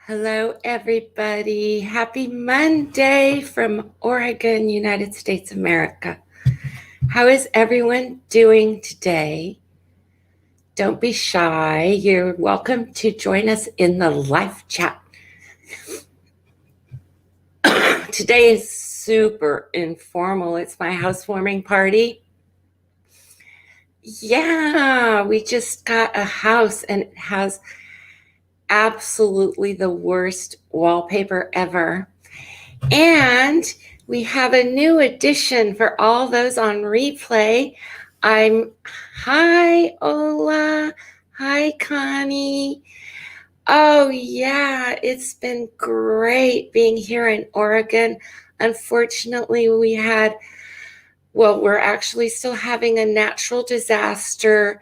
Hello, everybody. Happy Monday from Oregon, United States of America. How is everyone doing today? Don't be shy. You're welcome to join us in the live chat. Today is super informal. It's my housewarming party. Yeah, we just got a house and it has absolutely the worst wallpaper ever. And we have a new addition for all those on replay. Hi, Ola. Hi, Connie. Oh, yeah, it's been great being here in Oregon. Unfortunately, we're actually still having a natural disaster.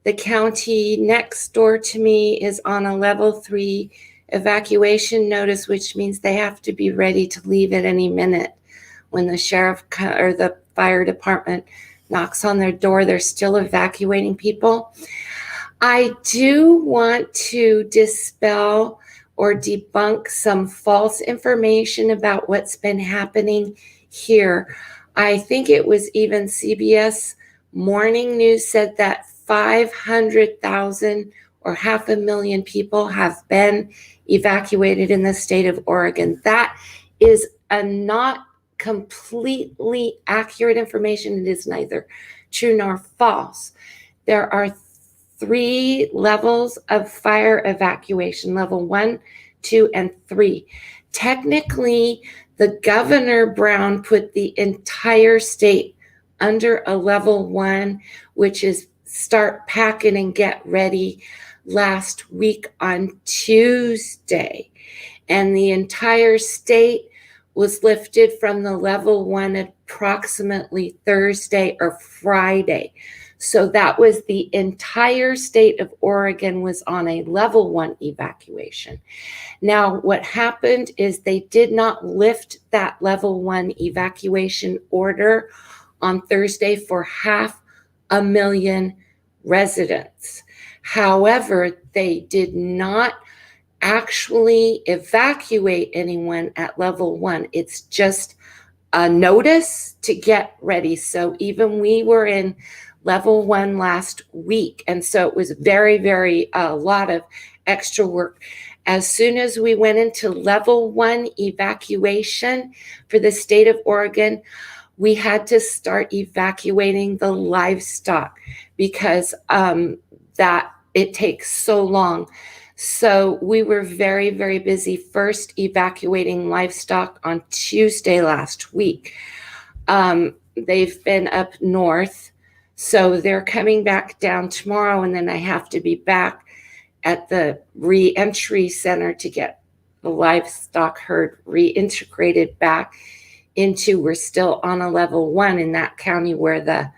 The county next door to me is on a level 3 evacuation notice, which means they have to be ready to leave at any minute. When the sheriff or the fire department knocks on their door, they're still evacuating people. I do want to dispel or debunk some false information about what's been happening here. I think it was even CBS Morning News said that 500,000 or 500,000 people have been evacuated in the state of Oregon. That is a not completely accurate information. It is neither true nor false. There are 3 levels of fire evacuation, level 1, 2, and 3. Technically, the Governor Brown put the entire state under a level 1, which is start packing and get ready, last week on Tuesday. And the entire state was lifted from the level 1 approximately Thursday or Friday. So that was the entire state of Oregon was on a level 1 evacuation. Now, what happened is they did not lift that level 1 evacuation order on Thursday for 500,000 residents. However, they did not actually evacuate anyone at level 1. It's just a notice to get ready. So even we were in level 1 last week. And so it was very, a lot of extra work. As soon as we went into level 1 evacuation for the state of Oregon, we had to start evacuating the livestock because that it takes so long. So we were very busy first evacuating livestock on Tuesday last week. They've been up north, so they're coming back down tomorrow, and then I have to be back at the re-entry center to get the livestock herd reintegrated back into, we're still on a level 1 in that county where the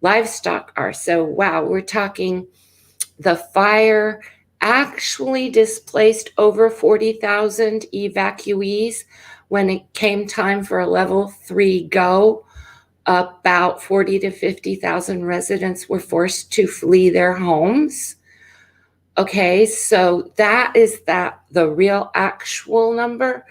livestock are. So wow, we're talking the fire actually displaced over 40,000 evacuees. When it came time for a level 3 go, about 40 to 50,000 residents were forced to flee their homes. Okay, so that is the real actual number.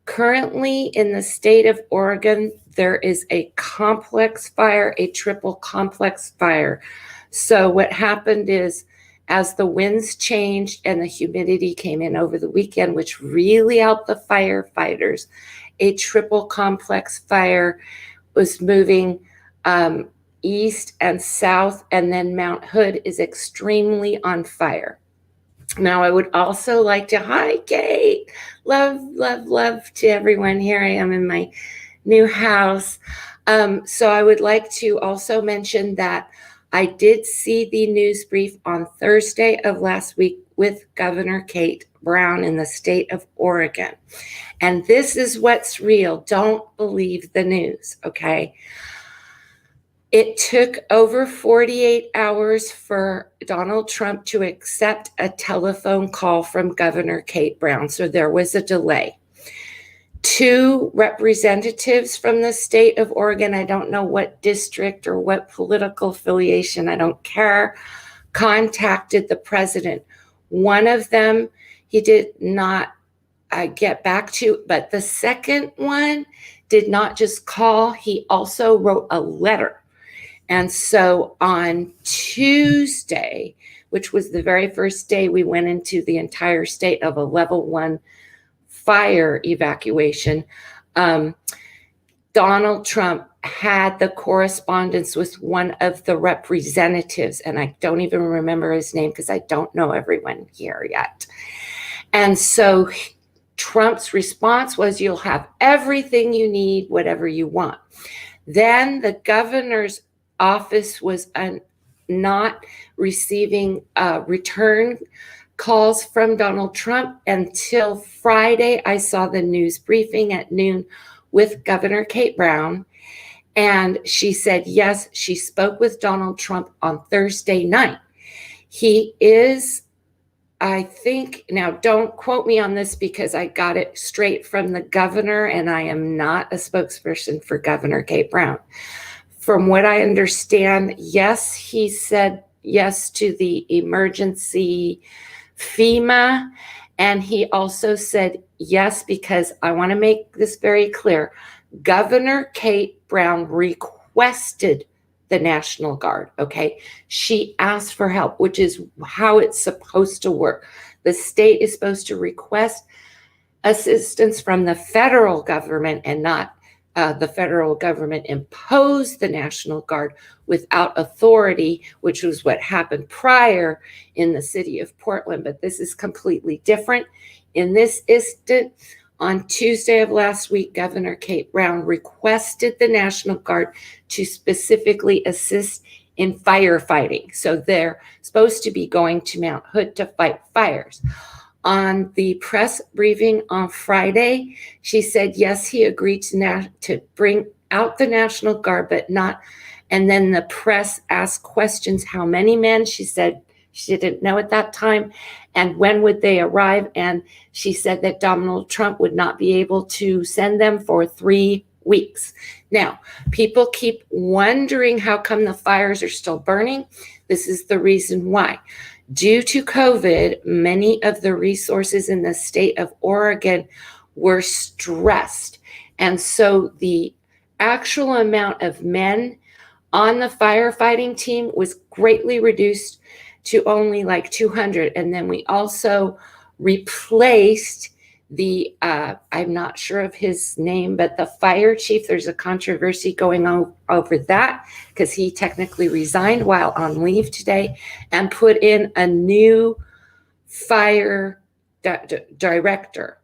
Currently in the state of Oregon, there is a complex fire, a triple complex fire. So what happened is, as the winds changed and the humidity came in over the weekend, which really helped the firefighters, a triple complex fire was moving east and south, and then Mount Hood is extremely on fire. Now, I would also like to, hi, Kate, love to everyone. Here I am in my new house. So I would like to also mention that I did see the news brief on Thursday of last week with Governor Kate Brown in the state of Oregon. And this is what's real. Don't believe the news, okay? It took over 48 hours for Donald Trump to accept a telephone call from Governor Kate Brown, so there was a delay. 2 representatives from the state of Oregon, I don't know what district or what political affiliation, I don't care, contacted the president. One of them, he did not get back to. But the second one did not just call, he also wrote a letter. And so on Tuesday, which was the very first day we went into the entire state of a level 1 fire evacuation, Donald Trump had the correspondence with one of the representatives, and I don't even remember his name because I don't know everyone here yet. And so Trump's response was, you'll have everything you need, whatever you want. Then the governor's office was not receiving return calls from Donald Trump until Friday. I saw the news briefing at noon with Governor Kate Brown, and she said, yes, she spoke with Donald Trump on Thursday night. He is, I think, now don't quote me on this because I got it straight from the governor, and I am not a spokesperson for Governor Kate Brown. From what I understand, yes, he said yes to the emergency FEMA, and he also said yes, because I want to make this very clear. Governor Kate Brown requested the National Guard, okay? She asked for help, which is how it's supposed to work. The state is supposed to request assistance from the federal government and not the federal government impose the National Guard without authority, which was what happened prior in the city of Portland. But this is completely different. In this instant, on Tuesday of last week, Governor Kate Brown requested the National Guard to specifically assist in firefighting. So they're supposed to be going to Mount Hood to fight fires. On the press briefing on Friday, she said, yes, he agreed to bring out the National Guard, but not. And then the press asked questions, how many men? She said she didn't know at that time. And when would they arrive? And she said that Donald Trump would not be able to send them for 3 weeks. Now, people keep wondering how come the fires are still burning. This is the reason why. Due to COVID, many of the resources in the state of Oregon were stressed. And so the actual amount of men on the firefighting team was greatly reduced to only like 200. And then we also replaced the, I'm not sure of his name, but the fire chief. There's a controversy going on over that because he technically resigned while on leave today, and put in a new fire director.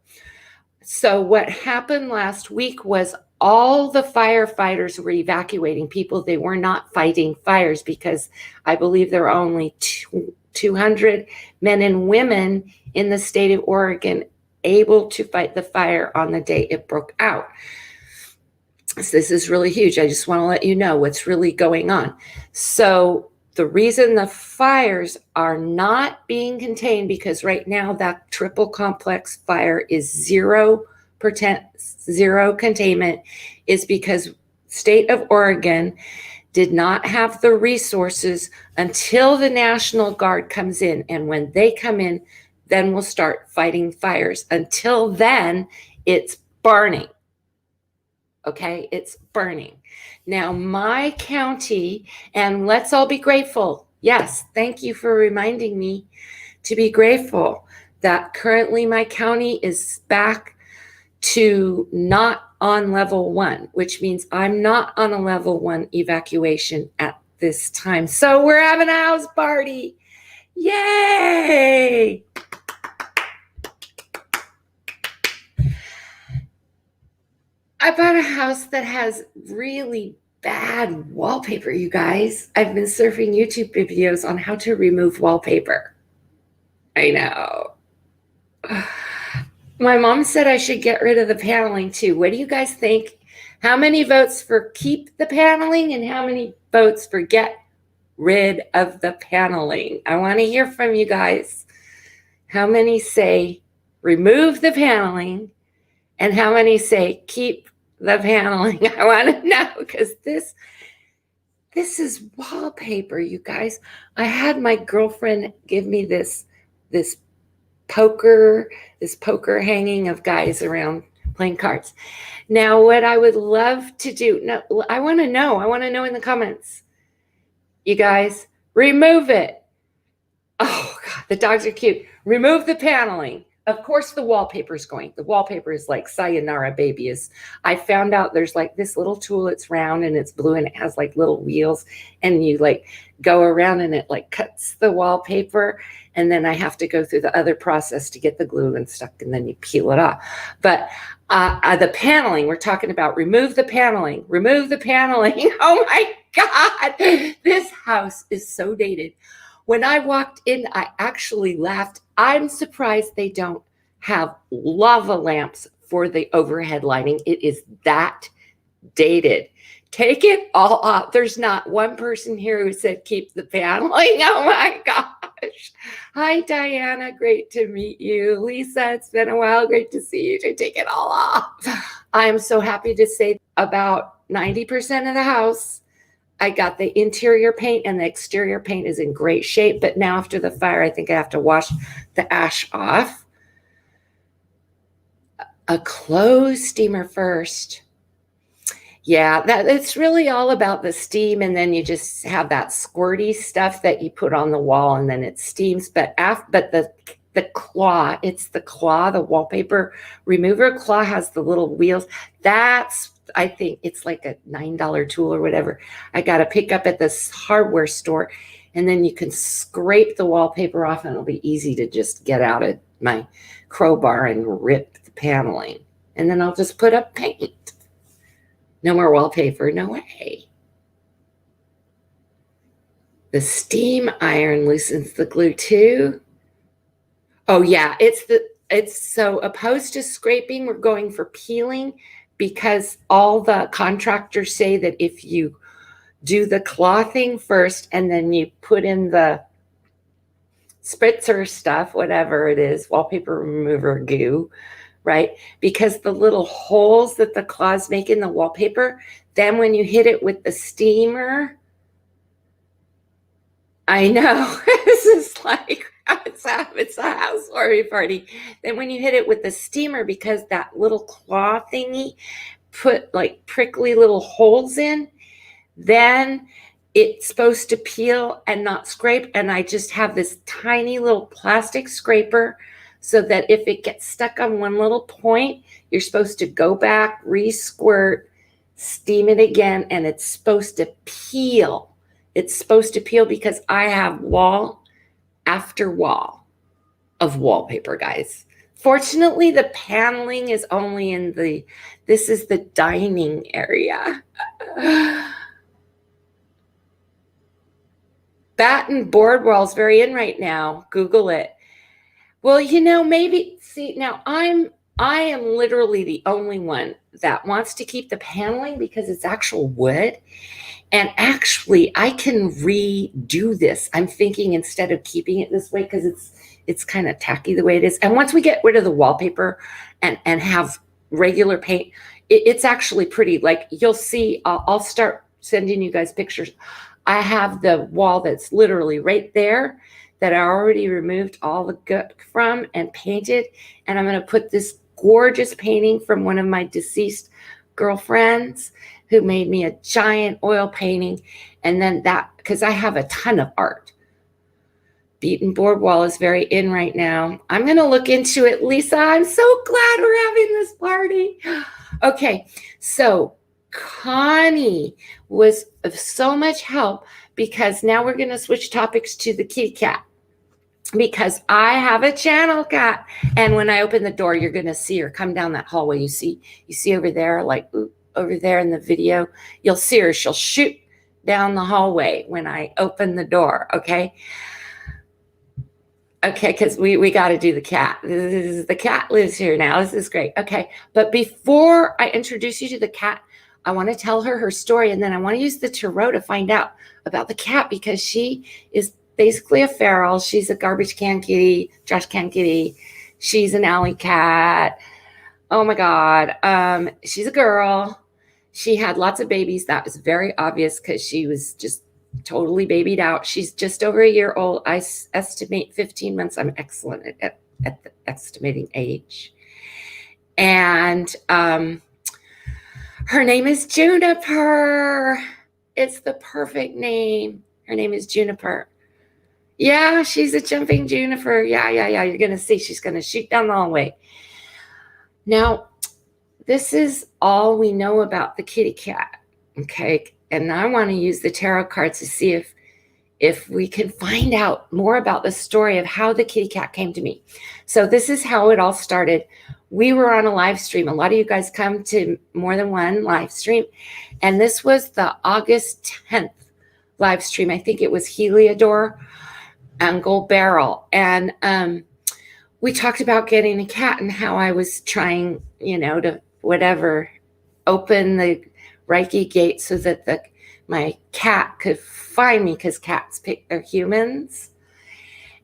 So what happened last week was all the firefighters were evacuating people. They were not fighting fires because I believe there are only 200 men and women in the state of Oregon able to fight the fire on the day it broke out. So this is really huge. I just want to let you know what's really going on. So the reason the fires are not being contained, because right now that triple complex fire is zero containment, is because state of Oregon did not have the resources until the National Guard comes in. And when they come in, then we'll start fighting fires. Until then, it's burning. Okay, it's burning. Now, my county, and let's all be grateful. Yes, thank you for reminding me to be grateful that currently my county is back to not on level 1, which means I'm not on a level 1 evacuation at this time. So we're having a house party. Yay! I bought a house that has really bad wallpaper, you guys. I've been surfing YouTube videos on how to remove wallpaper. I know. My mom said I should get rid of the paneling too. What do you guys think? How many votes for keep the paneling and how many votes for get rid of the paneling? I want to hear from you guys. How many say remove the paneling and how many say keep the paneling? I want to know, because this is wallpaper, you guys. I had my girlfriend give me this this poker hanging of guys around playing cards. Now, what I would love to do, no, I want to know in the comments, you guys, remove it. Oh God, the dogs are cute. Remove the paneling. Of course, the wallpaper is going. The wallpaper is like sayonara, baby. I found out there's like this little tool. It's round and it's blue and it has like little wheels, and you like go around and it like cuts the wallpaper. And then I have to go through the other process to get the glue and stuck, and then you peel it off. But the paneling, we're talking about remove the paneling. Remove the paneling. Oh my God, this house is so dated. When I walked in, I actually laughed. I'm surprised they don't have lava lamps for the overhead lighting. It is that dated. Take it all off. There's not one person here who said keep the paneling. Oh my gosh. Hi, Diana. Great to meet you. Lisa, it's been a while. Great to see you. Take it all off. I'm so happy to say about 90% of the house, I got the interior paint, and the exterior paint is in great shape. But now after the fire, I think I have to wash the ash off. A clothes steamer first. Yeah, it's really all about the steam, and then you just have that squirty stuff that you put on the wall, and then it steams. But the claw, it's the claw, the wallpaper remover claw has the little wheels. I think it's like a $9 tool or whatever. I got to pick up at this hardware store, and then you can scrape the wallpaper off, and it'll be easy to just get out of my crowbar and rip the paneling. And then I'll just put up paint. No more wallpaper, no way. The steam iron loosens the glue too. Oh yeah, it's so opposed to scraping, we're going for peeling, because all the contractors say that if you do the claw thing first and then you put in the spritzer stuff, whatever it is, wallpaper remover goo, right? Because the little holes that the claws make in the wallpaper, then when you hit it with the steamer, I know, this is like, it's a housewarming party. Then when you hit it with the steamer, because that little claw thingy put like prickly little holes in, then it's supposed to peel and not scrape. And I just have this tiny little plastic scraper so that if it gets stuck on one little point, you're supposed to go back, re-squirt, steam it again, and it's supposed to peel. It's supposed to peel because I have wall after wall of wallpaper, guys. Fortunately, the paneling is only in this is the dining area. Batten board walls, very in right now. Google it. Well, maybe, see, now I am literally the only one that wants to keep the paneling because it's actual wood. And actually, I can redo this. I'm thinking instead of keeping it this way, because it's kind of tacky the way it is. And once we get rid of the wallpaper and have regular paint, it's actually pretty. Like you'll see, I'll start sending you guys pictures. I have the wall that's literally right there that I already removed all the gut from and painted. And I'm going to put this gorgeous painting from one of my deceased girlfriends who made me a giant oil painting. And then because I have a ton of art. Beaten board wall is very in right now. I'm going to look into it, Lisa. I'm so glad we're having this party. Okay, so Connie was of so much help, because now we're going to switch topics to the kitty cat, because I have a channel cat. And when I open the door, you're going to see her come down that hallway. You see over there, like over there in the video, you'll see her. She'll shoot down the hallway when I open the door. Okay, because we got to do the cat. The cat lives here now. This is great. Okay, but before I introduce you to the cat, I want to tell her story, and then I want to use the tarot to find out about the cat, because she is basically a feral. She's a garbage can kitty, trash can kitty. She's an alley cat. Oh my God. She's a girl. She had lots of babies. That was very obvious because she was just totally babied out. She's just over a year old. I estimate 15 months. I'm excellent at at the estimating age. And her name is Juniper. It's the perfect name. Her name is Juniper. Yeah, she's a jumping juniper. Yeah. You're going to see she's going to shoot down the hallway. Now, this is all we know about the kitty cat. Okay. And I want to use the tarot cards to see if we can find out more about the story of how the kitty cat came to me. So this is how it all started. We were on a live stream. A lot of you guys come to more than one live stream. And this was the August 10th live stream. I think it was Heliodor and Gold Barrel. And we talked about getting a cat and how I was trying, to open the Reiki gate so that my cat could find me, because cats pick their humans.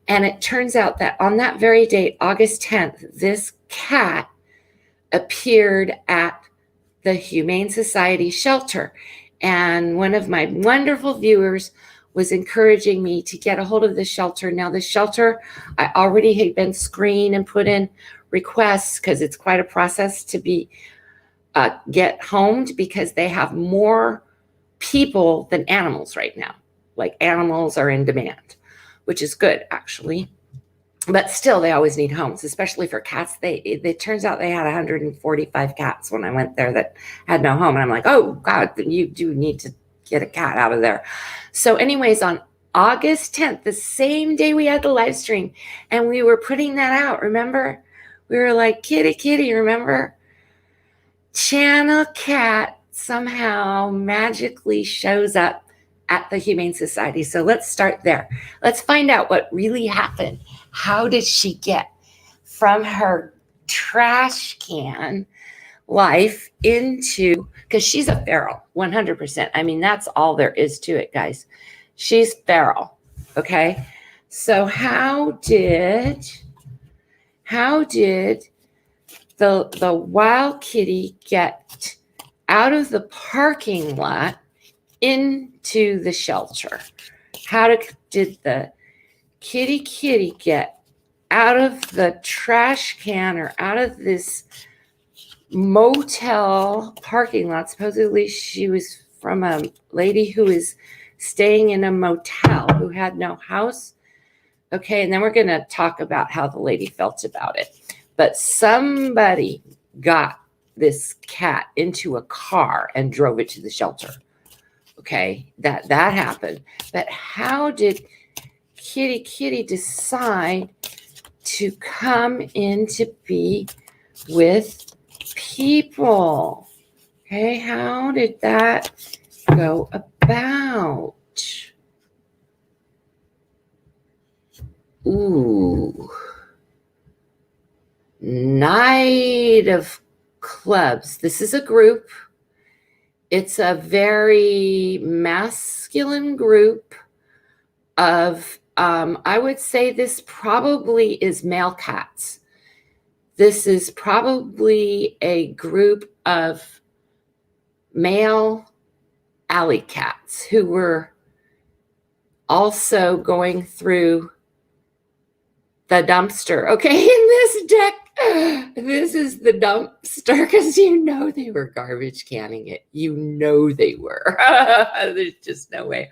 And it turns out that on that very date, August 10th, this cat appeared at the Humane Society shelter. And one of my wonderful viewers was encouraging me to get a hold of the shelter. Now, the shelter, I already had been screened and put in requests, because it's quite a process to be get homed, because they have more people than animals right now. Like, animals are in demand, which is good, actually. But still, they always need homes, especially for cats. It turns out they had 145 cats when I went there that had no home. And I'm like, oh, God, you do need to get a cat out of there. So anyways, on August 10th, the same day we had the live stream, and we were putting that out, remember? We were like, kitty, remember? Channel cat somehow magically shows up at the Humane Society. So let's start there. Let's find out what really happened. How did she get from her trash can life into, because she's a feral, 100%. I mean, that's all there is to it, guys. She's feral, okay? So how did the wild kitty get out of the parking lot into the shelter? How did the kitty get out of the trash can or out of this motel parking lot? Supposedly she was from a lady who is staying in a motel who had no house. Okay, and then we're going to talk about how the lady felt about it. But somebody got this cat into a car and drove it to the shelter. Okay, that happened. But how did kitty decide to come in to be with people? Okay, how did that go about? Ooh. Knight of Clubs. This is a group. It's a very masculine group of, I would say this probably is male cats. This is probably a group of male alley cats who were also going through the dumpster. Okay, in this deck, this is the dumpster, because they were garbage canning it. They were. There's just no way.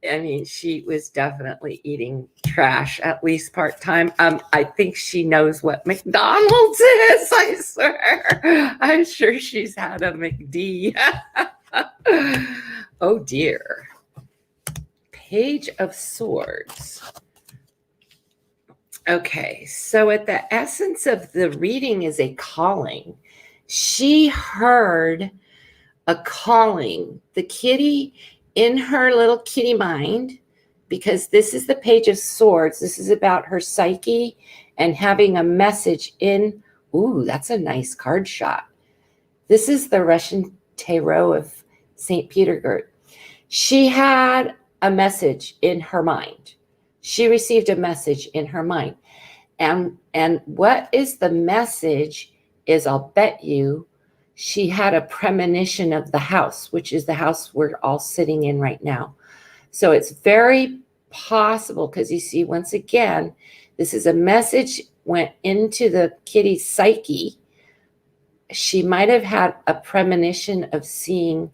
I mean, she was definitely eating trash, at least part-time. I think she knows what McDonald's is, I swear. I'm sure she's had a McD. Oh, dear. Page of Swords. Okay, so at the essence of the reading is a calling. She heard a calling. The kitty in her little kitty mind, because this is the Page of Swords. This is about her psyche and having a message in. Ooh, that's a nice card shot. This is the Russian Tarot of St. Petergurt. She had a message in her mind. She received a message in her mind. And what is the message is, I'll bet you, she had a premonition of the house, which is the house we're all sitting in right now. So it's very possible, because you see, once again, This is a message went into the kitty's psyche. She might have had a premonition of seeing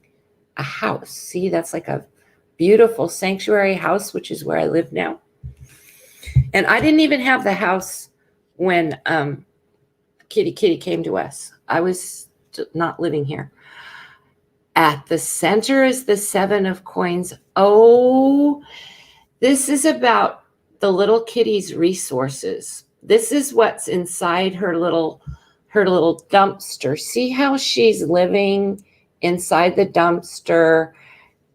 a house. See, that's like a beautiful sanctuary house, which is where I live now. And I didn't even have the house when Kitty came to us. I was not living here. At the center is the 7 of coins. Oh, this is about the little kitty's resources. This is what's inside her little dumpster. See how she's living inside the dumpster,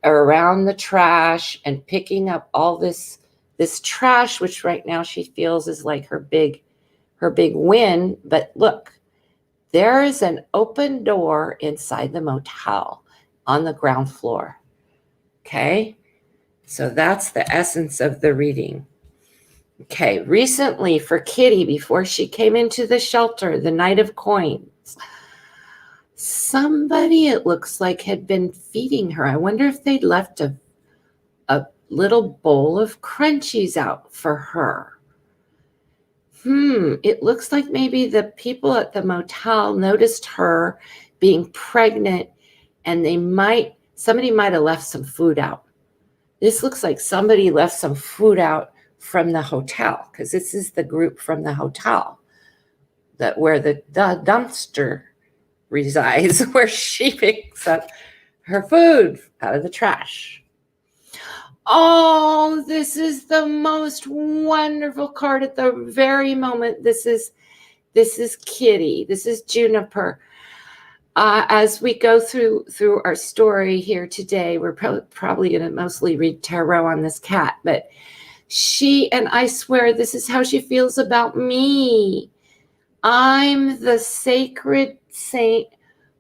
around the trash, and picking up all this trash, which right now she feels is like her big win. But look, there is an open door inside the motel on the ground floor. Okay, so that's the essence of the reading. Okay, recently for Kitty, before she came into the shelter, the Knight of Coins, somebody, it looks like, had been feeding her. I wonder if they'd left a little bowl of crunchies out for her. It looks like maybe the people at the motel noticed her being pregnant, and somebody might have left some food out. This looks like somebody left some food out from the hotel, because this is the group from the hotel where the dumpster resides, where she picks up her food out of the trash. Oh, this is the most wonderful card at the very moment. This is Kitty. This is Juniper. As we go through our story here today, we're probably going to mostly read tarot on this cat, but and I swear this is how she feels about me. I'm the sacred saint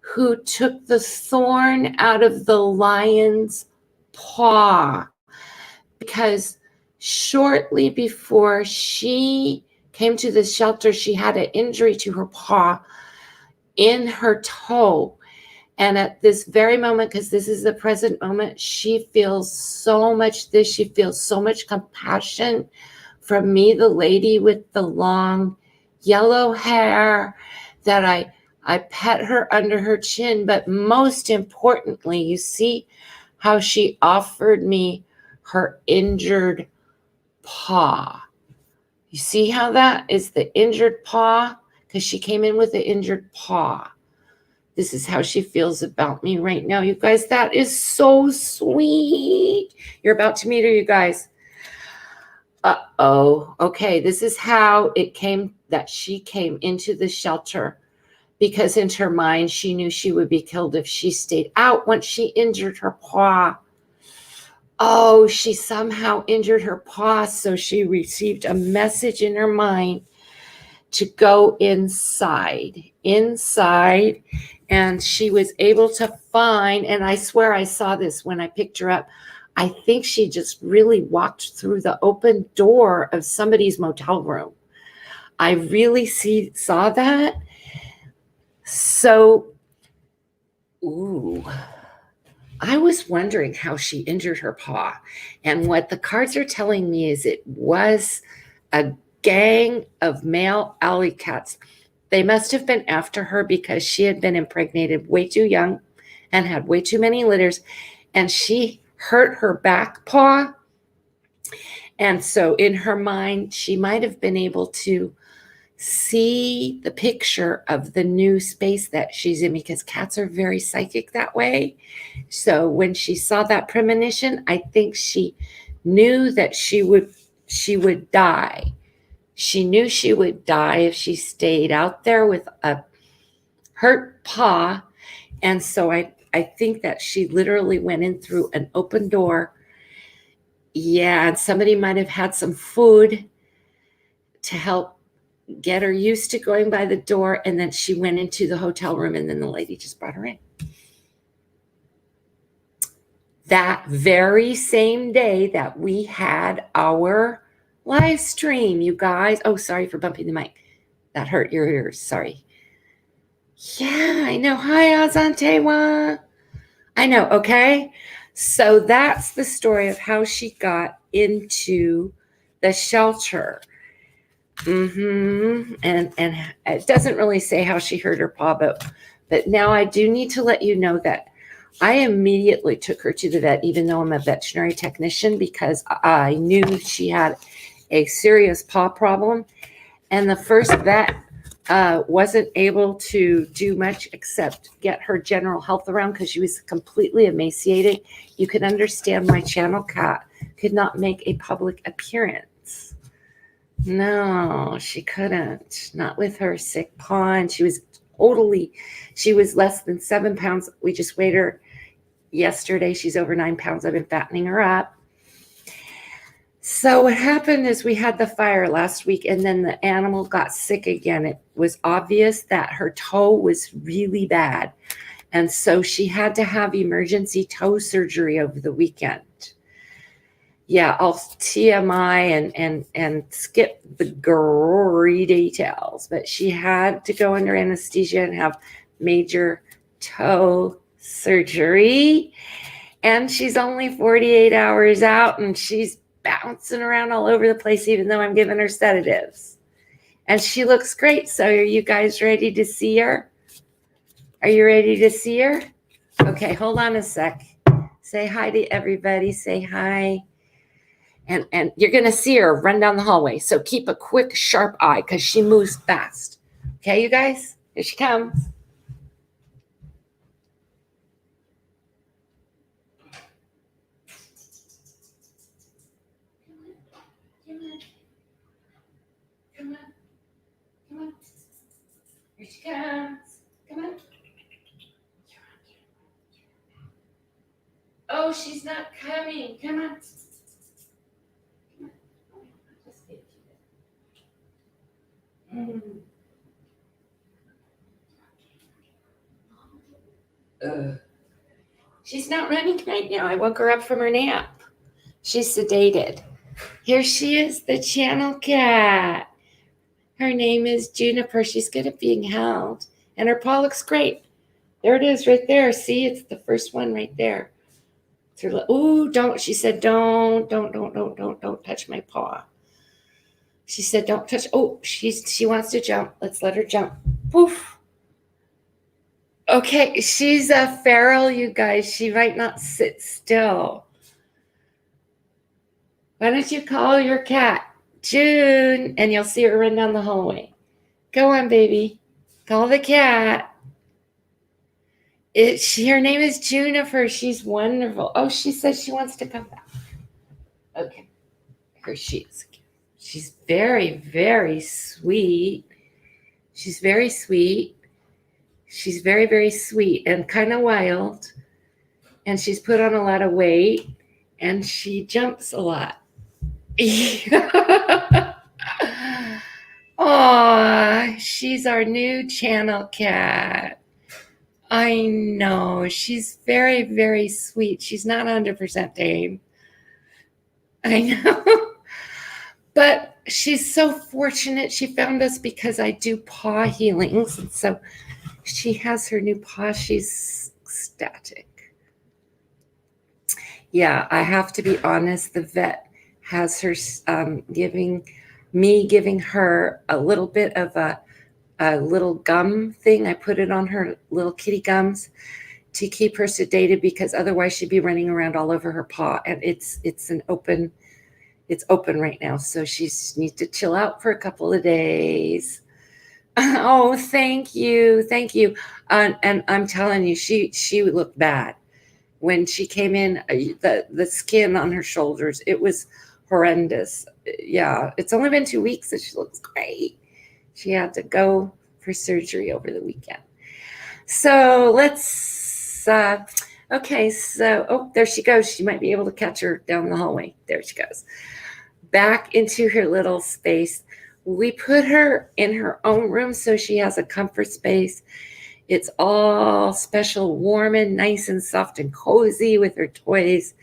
who took the thorn out of the lion's paw. Because shortly before she came to the shelter, she had an injury to her paw in her toe. And at this very moment, because this is the present moment, she feels so much she feels so much compassion from me, the lady with the long yellow hair, that I pet her under her chin. But most importantly, you see how she offered me her injured paw. You see how that is the injured paw? Because she came in with the injured paw. This is how she feels about me right now. You guys, that is so sweet. You're about to meet her, you guys. Okay, this is how it came that she came into the shelter, because in her mind, she knew she would be killed if she stayed out once she injured her paw. Oh, she somehow injured her paw, so she received a message in her mind to go inside, and she was able to find, and I swear I saw this when I picked her up, I think she just really walked through the open door of somebody's motel room. I really saw that. So, I was wondering how she injured her paw. And what the cards are telling me is it was a gang of male alley cats. They must have been after her because she had been impregnated way too young and had way too many litters. And she hurt her back paw. And so in her mind, she might have been able to see the picture of the new space that she's in, because cats are very psychic that way. So when she saw that premonition, I think she knew that she would die. She knew she would die if she stayed out there with a hurt paw. And so I think that she literally went in through an open door. Yeah, and somebody might have had some food to help get her used to going by the door, and then she went into the hotel room, and then the lady just brought her in. That very same day that we had our live stream, you guys. Oh, sorry for bumping the mic. That hurt your ears. Sorry. Yeah, I know. Hi, Azantewa. I know. Okay. So that's the story of how she got into the shelter. And it doesn't really say how she hurt her paw, but now I do need to let you know that I immediately took her to the vet, even though I'm a veterinary technician, because I knew she had a serious paw problem. And the first vet wasn't able to do much except get her general health around because she was completely emaciated. You can understand my channel cat could not make a public appearance. No, she couldn't. Not with her sick paw. And she was less than 7 pounds. We just weighed her yesterday. She's over 9 pounds. I've been fattening her up. So what happened is we had the fire last week, and then the animal got sick again. It was obvious that her toe was really bad. And so she had to have emergency toe surgery over the weekend. Yeah, I'll TMI and skip the gory details, but she had to go under anesthesia and have major toe surgery. And she's only 48 hours out, and she's bouncing around all over the place, even though I'm giving her sedatives. And she looks great. So are you guys ready to see her? Are you ready to see her? Okay, hold on a sec. Say hi to everybody. Say hi. And you're going to see her run down the hallway. So keep a quick, sharp eye because she moves fast. Okay, you guys? Here she comes. Come on. Here she comes. Come on. Oh, she's not coming. Come on. She's not running right now. I woke her up from her nap. She's sedated. Here she is, the channel cat. Her name is Juniper. She's good at being held. And her paw looks great. There it is right there. See, it's the first one right there. Ooh, don't. She said, don't touch my paw. She said, don't touch. Oh, she wants to jump. Let's let her jump. Poof. Okay, she's a feral, you guys. She might not sit still. Why don't you call your cat, June, and you'll see her run down the hallway. Go on, baby. Call the cat. Her name is Juniper. She's wonderful. Oh, she says she wants to come back. Okay. Here she is. She's very, very sweet. She's very sweet. She's very, very sweet and kind of wild. And she's put on a lot of weight. And she jumps a lot. Oh, she's our new channel cat. I know. She's very, very sweet. She's not 100% tame. I know. But she's so fortunate. She found us because I do paw healings. And so she has her new paw. She's ecstatic. Yeah, I have to be honest. The vet has her giving her a little bit of a little gum thing. I put it on her little kitty gums to keep her sedated because otherwise she'd be running around all over her paw. And it's open right now. So she needs to chill out for a couple of days. Oh, thank you. Thank you. And I'm telling you, she looked bad. When she came in, the skin on her shoulders, it was horrendous. Yeah, it's only been 2 weeks and she looks great. She had to go for surgery over the weekend. So let's, okay, so, oh, there she goes. She might be able to catch her down the hallway. There she goes. Back into her little space. We put her in her own room so she has a comfort space. It's all special, warm and nice and soft and cozy with her toys.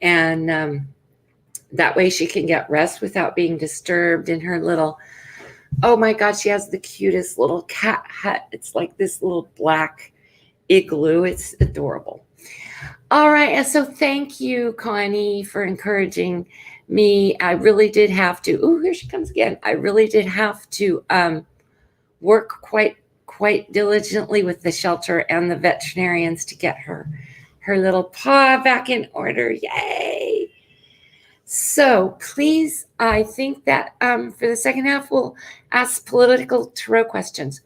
And that way she can get rest without being disturbed in her little, oh my God, she has the cutest little cat hut. It's like this little black igloo. It's adorable. All right. And so thank you, Connie, for encouraging me. I really did have to, oh, here she comes again. I really did have to work quite diligently with the shelter and the veterinarians to get her little paw back in order. Yay! So please, I think that for the second half, we'll ask political tarot questions.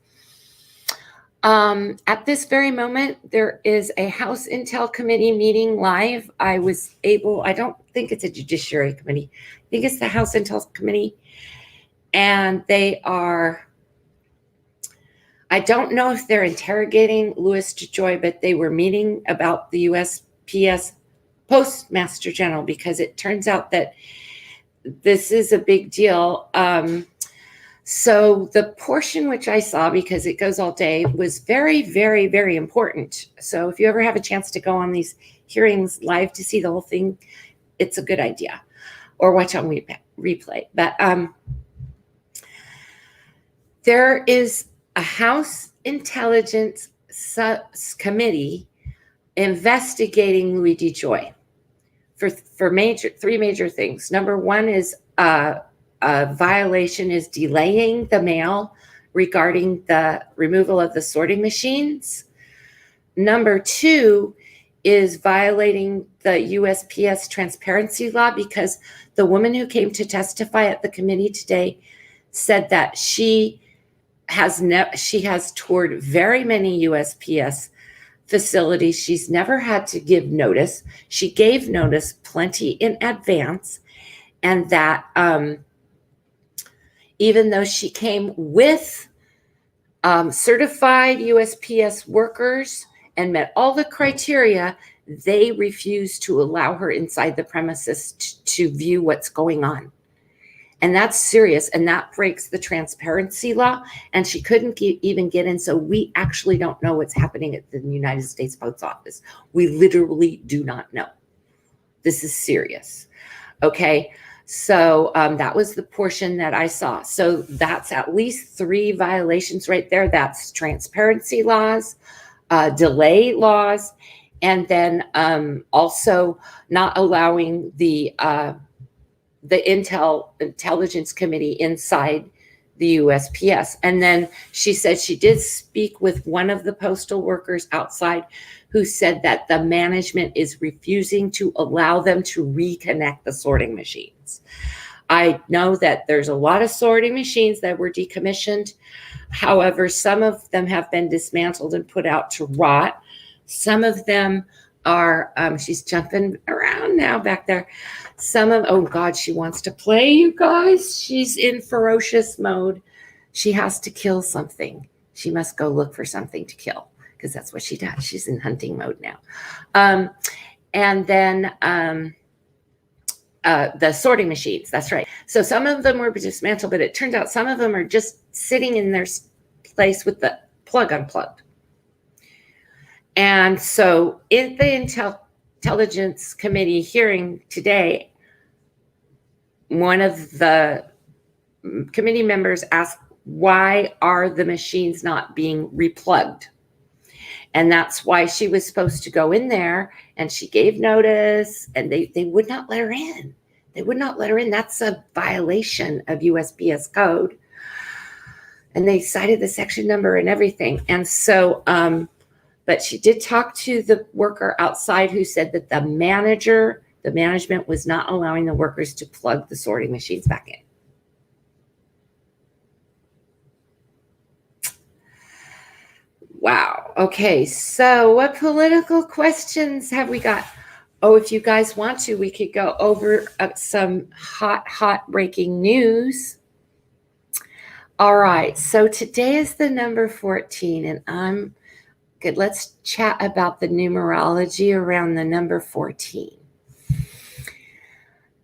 At this very moment, there is a House Intel Committee meeting live. I don't think it's a Judiciary Committee. I think it's the House Intel Committee. And they are, I don't know if they're interrogating Louis DeJoy, but they were meeting about the USPS Postmaster General, because it turns out that this is a big deal. So the portion which I saw, because it goes all day, was very, very, very important. So if you ever have a chance to go on these hearings live to see the whole thing, it's a good idea, or watch on replay. But there is a House Intelligence Committee investigating Louis DeJoy for three major things. Number one is a violation is delaying the mail regarding the removal of the sorting machines. Number two is violating the USPS transparency law, because the woman who came to testify at the committee today said that she has toured very many USPS facilities. She's never had to give notice. She gave notice plenty in advance, and that even though she came with certified USPS workers and met all the criteria, they refused to allow her inside the premises to view what's going on. And that's serious, and that breaks the transparency law, and she couldn't even get in. So we actually don't know what's happening at the United States Post Office. We literally do not know. This is serious. Okay, so that was the portion that I saw. So that's at least 3 violations right there. That's transparency laws, delay laws, and then also not allowing the Intelligence Committee inside the USPS. And then she said she did speak with one of the postal workers outside, who said that the management is refusing to allow them to reconnect the sorting machines. I know that there's a lot of sorting machines that were decommissioned. However, some of them have been dismantled and put out to rot. Some of them are, she's jumping around now back there. Oh God, she wants to play, you guys. She's in ferocious mode. She has to kill something. She must go look for something to kill, because that's what she does. She's in hunting mode now. And then the sorting machines, that's right. So some of them were dismantled, but it turned out some of them are just sitting in their place with the plug unplugged. And so in the Intelligence Committee hearing today, one of the committee members asked, why are the machines not being replugged? And that's why she was supposed to go in there, and she gave notice, and they would not let her in. They would not let her in. That's a violation of USPS code. And they cited the section number and everything. And so, but she did talk to the worker outside, who said that the management was not allowing the workers to plug the sorting machines back in. Wow. Okay. So what political questions have we got? Oh, if you guys want to, we could go over some hot breaking news. All right. So today is the number 14, and I'm good. Let's chat about the numerology around the number 14.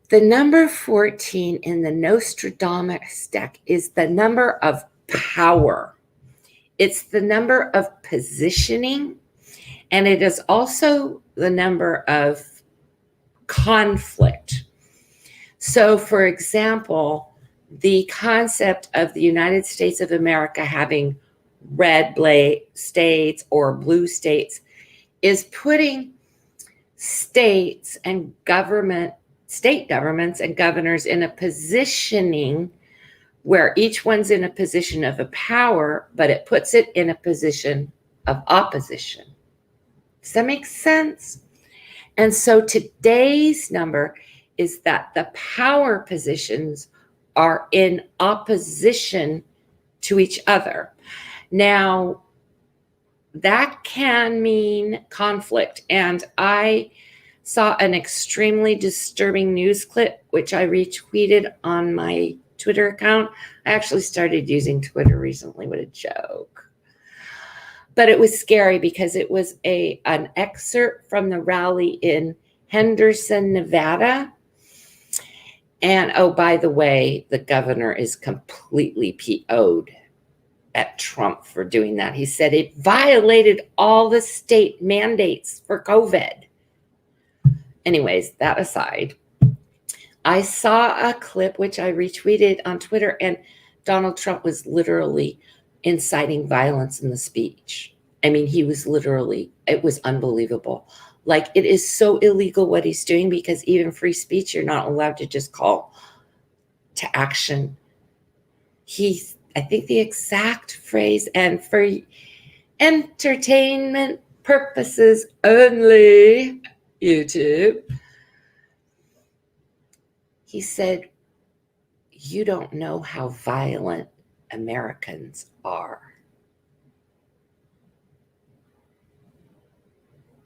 The number 14 in the Nostradamus deck is the number of power. It's the number of positioning, and it is also the number of conflict. So, for example, the concept of the United States of America having red states or blue states is putting states and governments state governments and governors in a positioning where each one's in a position of a power, but it puts it in a position of opposition. Does that make sense? And so today's number is that the power positions are in opposition to each other. Now, that can mean conflict. And I saw an extremely disturbing news clip, which I retweeted on my Twitter account. I actually started using Twitter recently. What a joke. But it was scary because it was an excerpt from the rally in Henderson, Nevada. And oh, by the way, the governor is completely PO'd at Trump for doing that. He said it violated all the state mandates for COVID. Anyways, that aside, I saw a clip which I retweeted on Twitter, and Donald Trump was literally inciting violence in the speech. I mean, he was literally, it was unbelievable. Like, it is so illegal what he's doing, because even free speech, you're not allowed to just call to action. I think the exact phrase, and for entertainment purposes only, YouTube, he said, "You don't know how violent Americans are."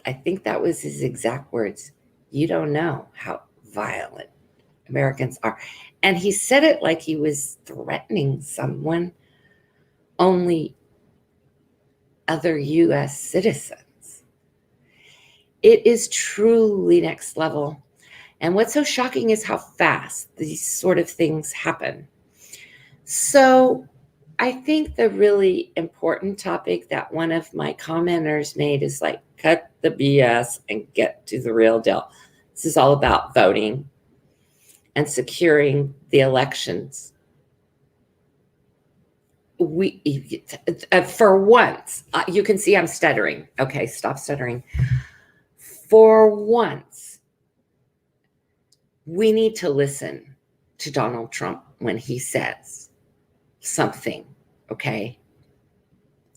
I think that was his exact words. "You don't know how violent Americans are." And he said it like he was threatening someone, only other U.S. citizens. It is truly next level. And what's so shocking is how fast these sort of things happen. So I think the really important topic that one of my commenters made is like, cut the BS and get to the real deal. This is all about voting and securing the elections. For once, you can see I'm stuttering. Okay, stop stuttering. For once, we need to listen to Donald Trump when he says something, okay?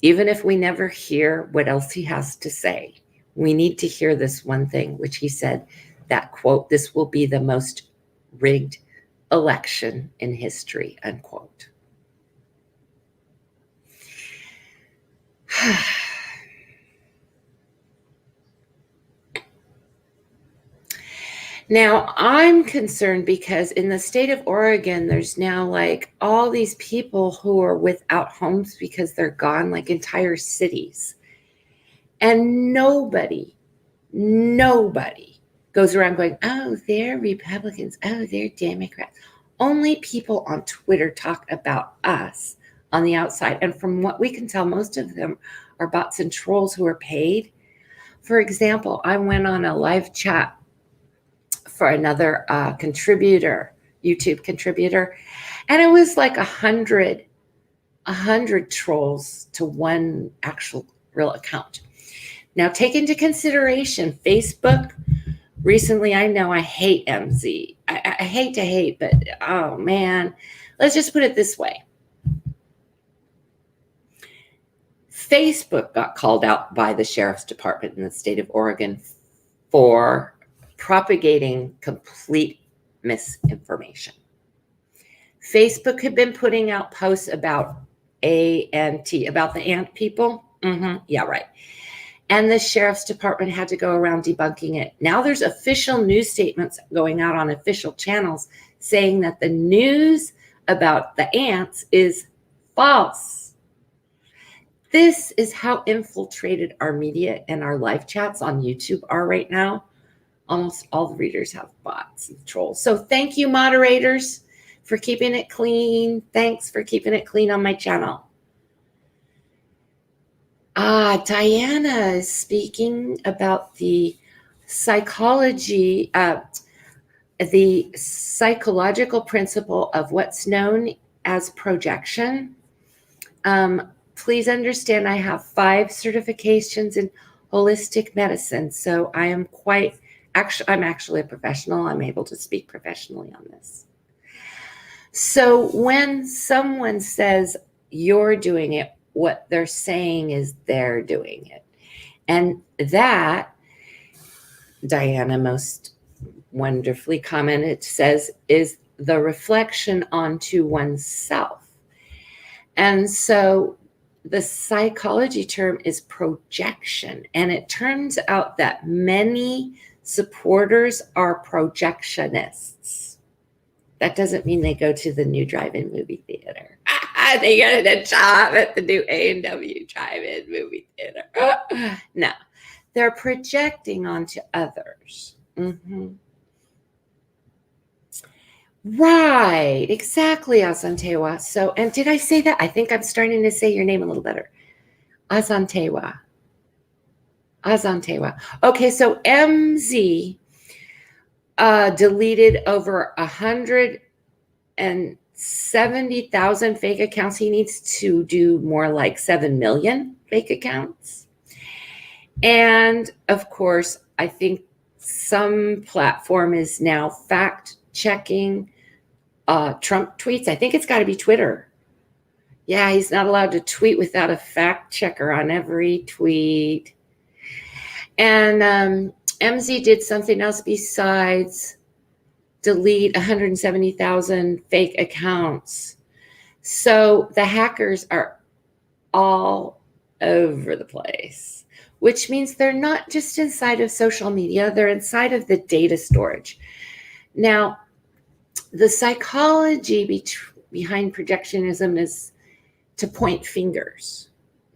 Even if we never hear what else he has to say, we need to hear this one thing, which he said, that quote, "This will be the most rigged election in history," unquote. Now, I'm concerned because in the state of Oregon, there's now like all these people who are without homes because they're gone, like entire cities. And nobody goes around going, "Oh, they're Republicans. Oh, they're Democrats." Only people on Twitter talk about us on the outside. And from what we can tell, most of them are bots and trolls who are paid. For example, I went on a live chat for another contributor, YouTube contributor, and it was like 100 trolls to one actual real account. Now, take into consideration Facebook. Recently, I know I hate MZ. I hate to hate, but oh man, let's just put it this way. Facebook got called out by the sheriff's department in the state of Oregon for propagating complete misinformation. Facebook had been putting out posts about ANT, about the ant people. Yeah, right. And the sheriff's department had to go around debunking it. Now there's official news statements going out on official channels saying that the news about the ants is false. This is how infiltrated our media and our live chats on YouTube are right now. Almost all the readers have bots and trolls. So thank you, moderators, for keeping it clean. Thanks for keeping it clean on my channel. Diana is speaking about the psychology, the psychological principle of what's known as projection. Please understand I have 5 certifications in holistic medicine, so I am quite I'm actually a professional. I'm able to speak professionally on this. So when someone says you're doing it, what they're saying is they're doing it. And that, Diana most wonderfully commented, says is the reflection onto oneself. And so the psychology term is projection. And it turns out that many supporters are projectionists. That doesn't mean they go to the new drive-in movie theater. They get a job at the new A&W drive-in movie theater. No, they're projecting onto others. Mm-hmm. Right, exactly, Azantewa. So, and did I say that? I think I'm starting to say your name a little better. Azantewa. Azantewa. Okay, so MZ deleted over 170,000 fake accounts. He needs to do more like 7 million fake accounts. And of course, I think some platform is now fact checking Trump tweets. I think it's got to be Twitter. Yeah, he's not allowed to tweet without a fact checker on every tweet. And MZ did something else besides delete 170,000 fake accounts. So the hackers are all over the place, which means they're not just inside of social media, they're inside of the data storage. Now, the psychology behind projectionism is to point fingers,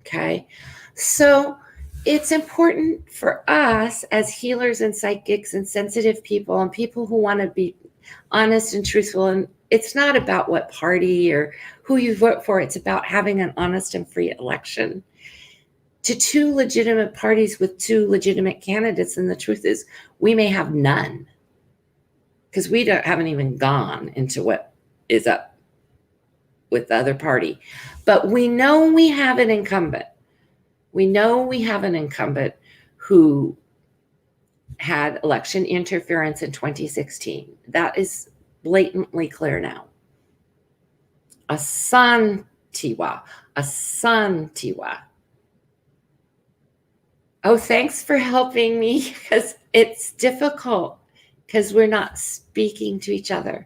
okay? So it's important for us as healers and psychics and sensitive people and people who want to be honest and truthful. And it's not about what party or who you vote for. It's about having an honest and free election to two legitimate parties with two legitimate candidates. And the truth is we may have none because we haven't even gone into what is up with the other party. But we know we have an incumbent. We know we have an incumbent who had election interference in 2016. That is blatantly clear now. Asantewaa. Oh, thanks for helping me because it's difficult because we're not speaking to each other.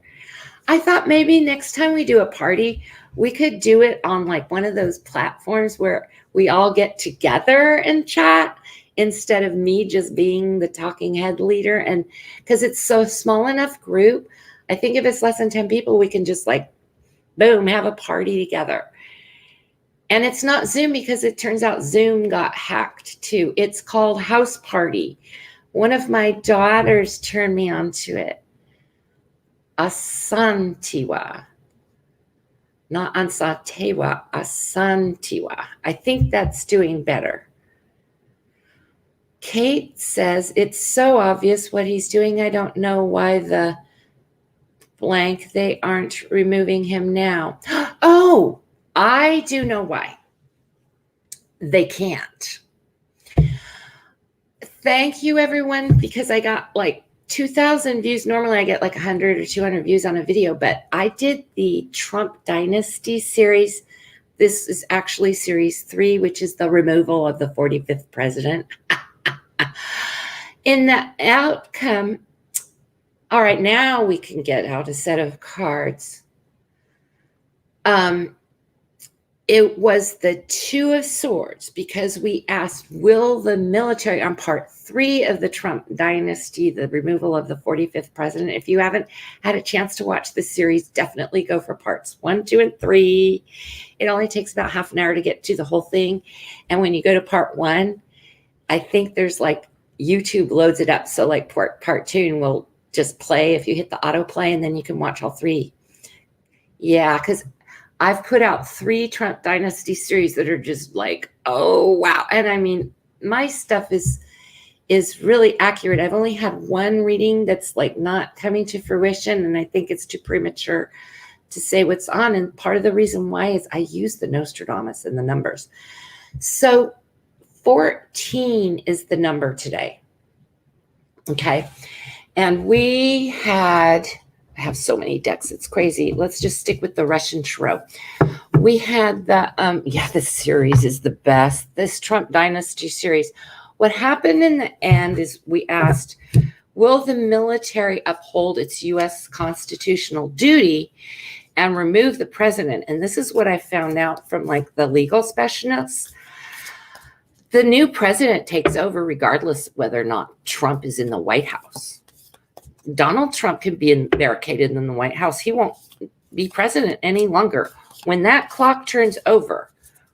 I thought maybe next time we do a party, we could do it on like one of those platforms where we all get together and chat instead of me just being the talking head leader. And because it's so small enough group, I think if it's less than 10 people, we can just like, boom, have a party together. And it's not Zoom because it turns out Zoom got hacked too. It's called House Party. One of my daughters turned me onto it. Asantewaa. Not Ansatewaa, Asantewaa. I think that's doing better. Kate says, it's so obvious what he's doing. I don't know why the blank, they aren't removing him now. Oh, I do know why. They can't. Thank you, everyone, because I got like 2,000 views. Normally I get like 100 or 200 views on a video, but I did the Trump Dynasty series. This is actually series 3, which is the removal of the 45th president. In the outcome, all right, now we can get out a set of cards. It was the 2 of Swords because we asked, will the military, on part 3 of the Trump Dynasty, the removal of the 45th president. If you haven't had a chance to watch this series, definitely go for parts 1, 2, and 3. It only takes about half an hour to get to the whole thing. And when you go to part 1, I think there's like YouTube loads it up. So like part 2 will just play if you hit the autoplay and then you can watch all 3. Yeah, because I've put out 3 Trump Dynasty series that are just like, oh, wow. And I mean, my stuff is really accurate. I've only had one reading that's like not coming to fruition. And I think it's too premature to say what's on. And part of the reason why is I use the Nostradamus and the numbers. So 14 is the number today. Okay. And we had, I have so many decks, it's crazy. Let's just stick with the Russian Tarot. We had the, this series is the best. This Trump Dynasty series. What happened in the end is we asked, will the military uphold its U.S. constitutional duty and remove the president? And this is what I found out from like the legal specialists. The new president takes over regardless whether or not Trump is in the White House. Donald Trump can be barricaded in the White House. He won't be president any longer. When that clock turns over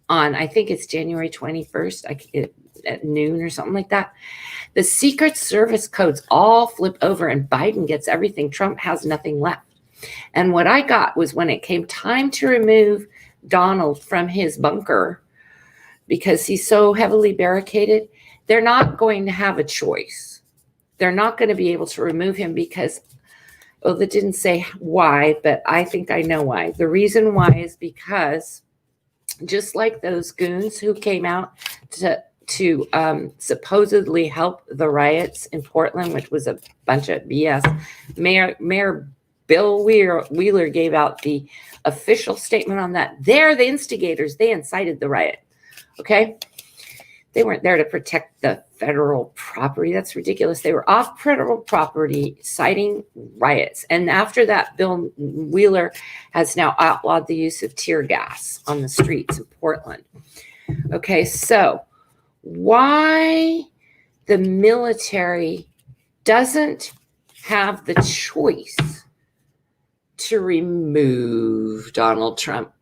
on, I think it's January 21st at noon or something like that, the Secret Service codes all flip over and Biden gets everything. Trump has nothing left. And what I got was when it came time to remove Donald from his bunker, because he's so heavily barricaded, they're not going to have a choice. They're not going to be able to remove him because, they didn't say why, but I think I know why. The reason why is because just like those goons who came out to supposedly help the riots in Portland, which was a bunch of BS, Mayor Bill Wheeler gave out the official statement on that. They're the instigators. They incited the riot. Okay? They weren't there to protect the federal property. That's ridiculous. They were off federal property citing riots. And after that, Bill Wheeler has now outlawed the use of tear gas on the streets of Portland. Okay, so why the military doesn't have the choice to remove Donald Trump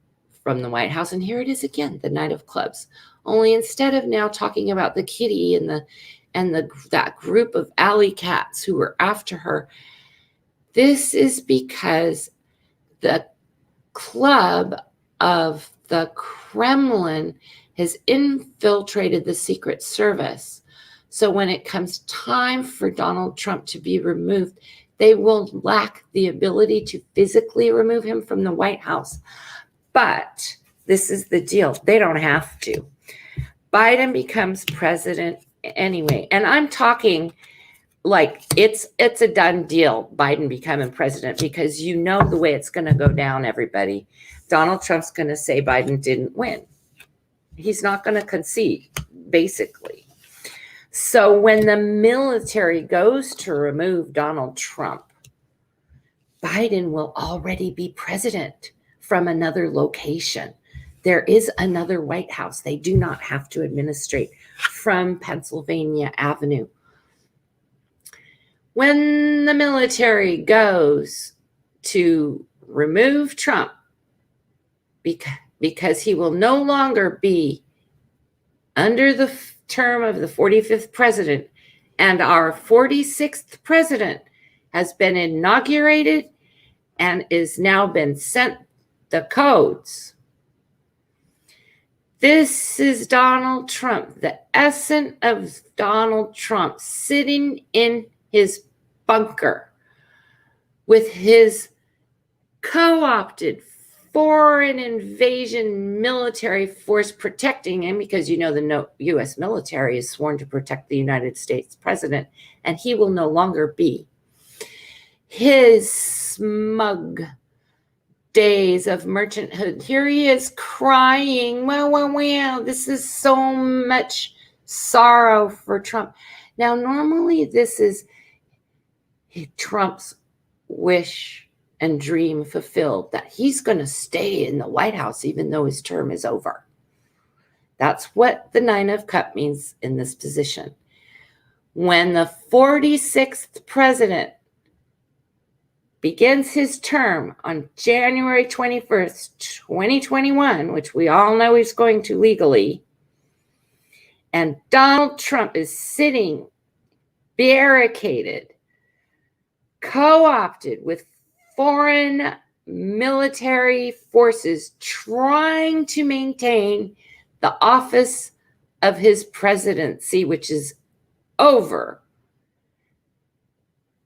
from the White House. And here it is again, the Knight of Clubs. Only instead of now talking about the kitty and that group of alley cats who were after her, this is because the club of the Kremlin has infiltrated the Secret Service. So when it comes time for Donald Trump to be removed, they will lack the ability to physically remove him from the White House. But this is the deal. They don't have to. Biden becomes president anyway. And I'm talking like it's a done deal, Biden becoming president, because you know the way it's going to go down, everybody. Donald Trump's going to say Biden didn't win. He's not going to concede, basically. So when the military goes to remove Donald Trump, Biden will already be president from another location. There is another White House. They do not have to administrate from Pennsylvania Avenue. When the military goes to remove Trump, because he will no longer be under the term of the 45th president, and our 46th president has been inaugurated and is now been sent the codes. This is Donald Trump, the essence of Donald Trump, sitting in his bunker with his co-opted foreign invasion military force protecting him, because you know the U.S. military is sworn to protect the United States president, and he will no longer be. His smug days of merchanthood. Here he is crying. Wow. This is so much sorrow for Trump. Now, normally this is Trump's wish and dream fulfilled, that he's going to stay in the White House even though his term is over. That's what the Nine of Cups means in this position. When the 46th president begins his term on January 21st, 2021, which we all know he's going to legally, and Donald Trump is sitting barricaded, co-opted with foreign military forces trying to maintain the office of his presidency, which is over.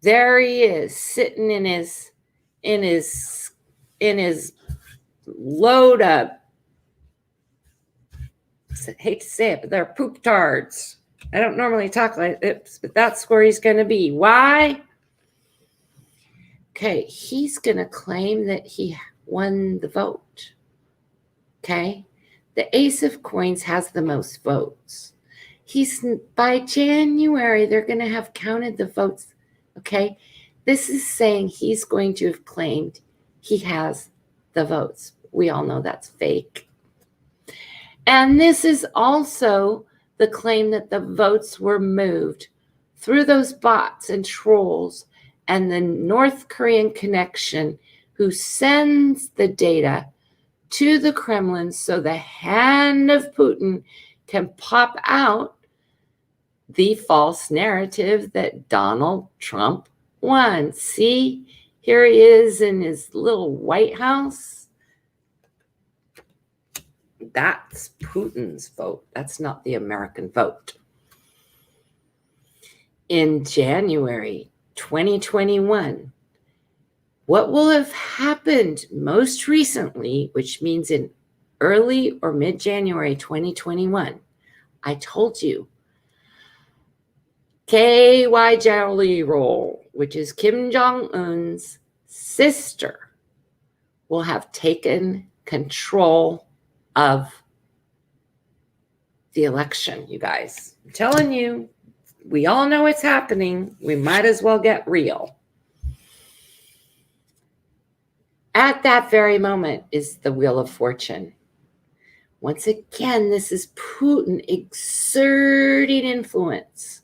There he is, sitting in his load up. I hate to say it, but they're poop tards. I don't normally talk like this, but that's where he's going to be. Why? Okay, he's going to claim that he won the vote. Okay, the Ace of Coins has the most votes. By January, they're going to have counted the votes. Okay, this is saying he's going to have claimed he has the votes. We all know that's fake. And this is also the claim that the votes were moved through those bots and trolls and the North Korean connection who sends the data to the Kremlin so the hand of Putin can pop out the false narrative that Donald Trump won. See, here he is in his little White House. That's Putin's vote. That's not the American vote. In January 2021, what will have happened most recently, which means in early or mid-January 2021, I told you, K.Y. Jelly Roll, which is Kim Jong-un's sister, will have taken control of the election, you guys. I'm telling you, we all know it's happening. We might as well get real. At that very moment is the Wheel of Fortune. Once again, this is Putin exerting influence,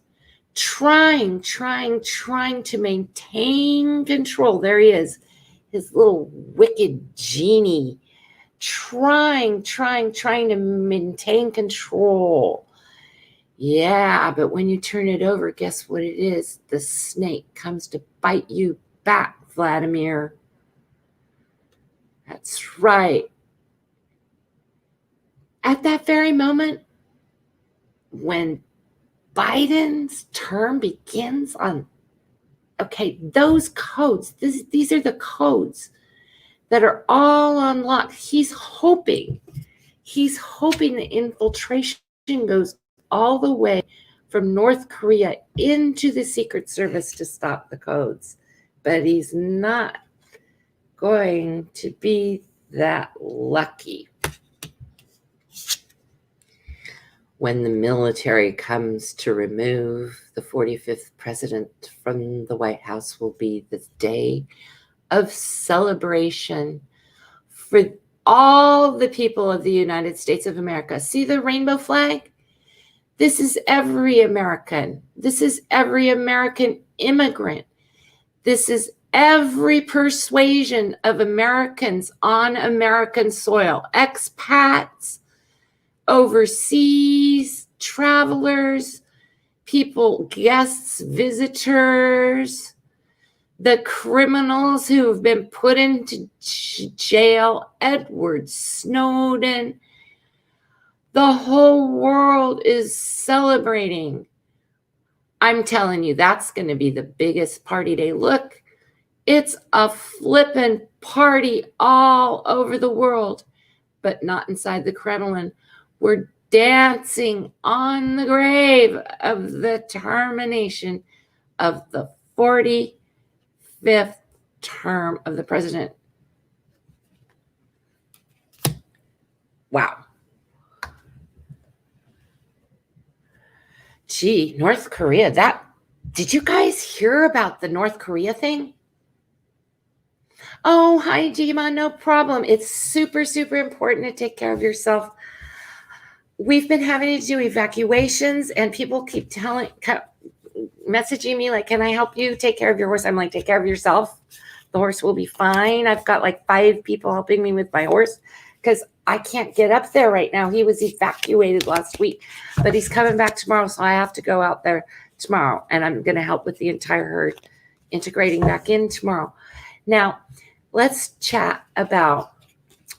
trying to maintain control. There he is, his little wicked genie, trying to maintain control. Yeah, but when you turn it over, guess what it is? The snake comes to bite you back, Vladimir. That's right. At that very moment, when Biden's term begins on, okay, those codes, these are the codes that are all unlocked. He's hoping the infiltration goes all the way from North Korea into the Secret Service to stop the codes. But he's not going to be that lucky. When the military comes to remove the 45th president from the White House will be the day of celebration for all the people of the United States of America. See the rainbow flag? This is every American. This is every American immigrant. This is every persuasion of Americans on American soil, expats, overseas, travelers, people, guests, visitors, the criminals who have been put into jail, Edward Snowden. The whole world is celebrating. I'm telling you, that's going to be the biggest party day. Look, it's a flippin' party all over the world, but not inside the Kremlin. We're dancing on the grave of the termination of the 45th term of the president. Wow. Gee, North Korea, did you guys hear about the North Korea thing? Oh, hi, Jima, no problem. It's super important to take care of yourself. We've been having to do evacuations, and people keep messaging me like, can I help you take care of your horse? I'm like, take care of yourself. The horse will be fine. I've got like 5 people helping me with my horse because I can't get up there right now. He was evacuated last week, but he's coming back tomorrow, so I have to go out there tomorrow, and I'm going to help with the entire herd integrating back in tomorrow. Now, let's chat about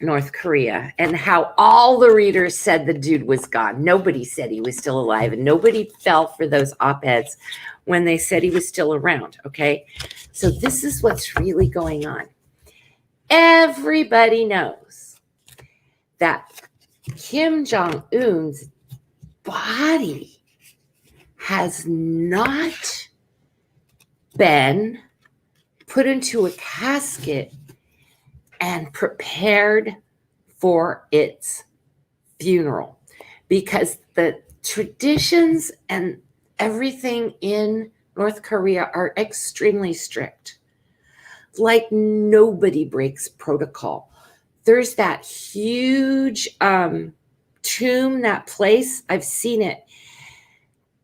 North Korea and how all the readers said the dude was gone. Nobody said he was still alive, and nobody fell for those op-eds when they said he was still around, okay? So this is what's really going on. Everybody knows that Kim Jong-un's body has not been put into a casket and prepared for its funeral, because the traditions and everything in North Korea are extremely strict. Like nobody breaks protocol. There's that huge tomb, that place. I've seen it.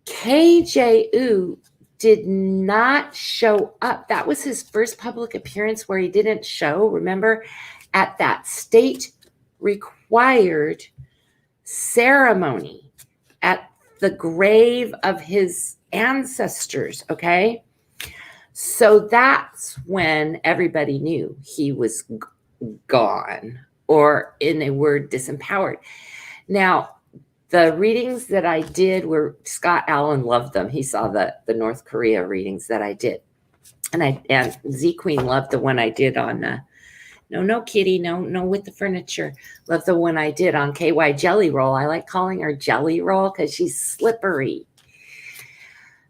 KJU did not show up. That was his first public appearance where he didn't show. Remember, at that state required ceremony at the grave of his ancestors, okay? So that's when everybody knew he was gone, or in a word, disempowered. Now, the readings that I did were, Scott Allen loved them. He saw the North Korea readings that I did. And Z Queen loved the one I did on, no kitty, no with the furniture. Loved the one I did on KY Jelly Roll. I like calling her Jelly Roll because she's slippery.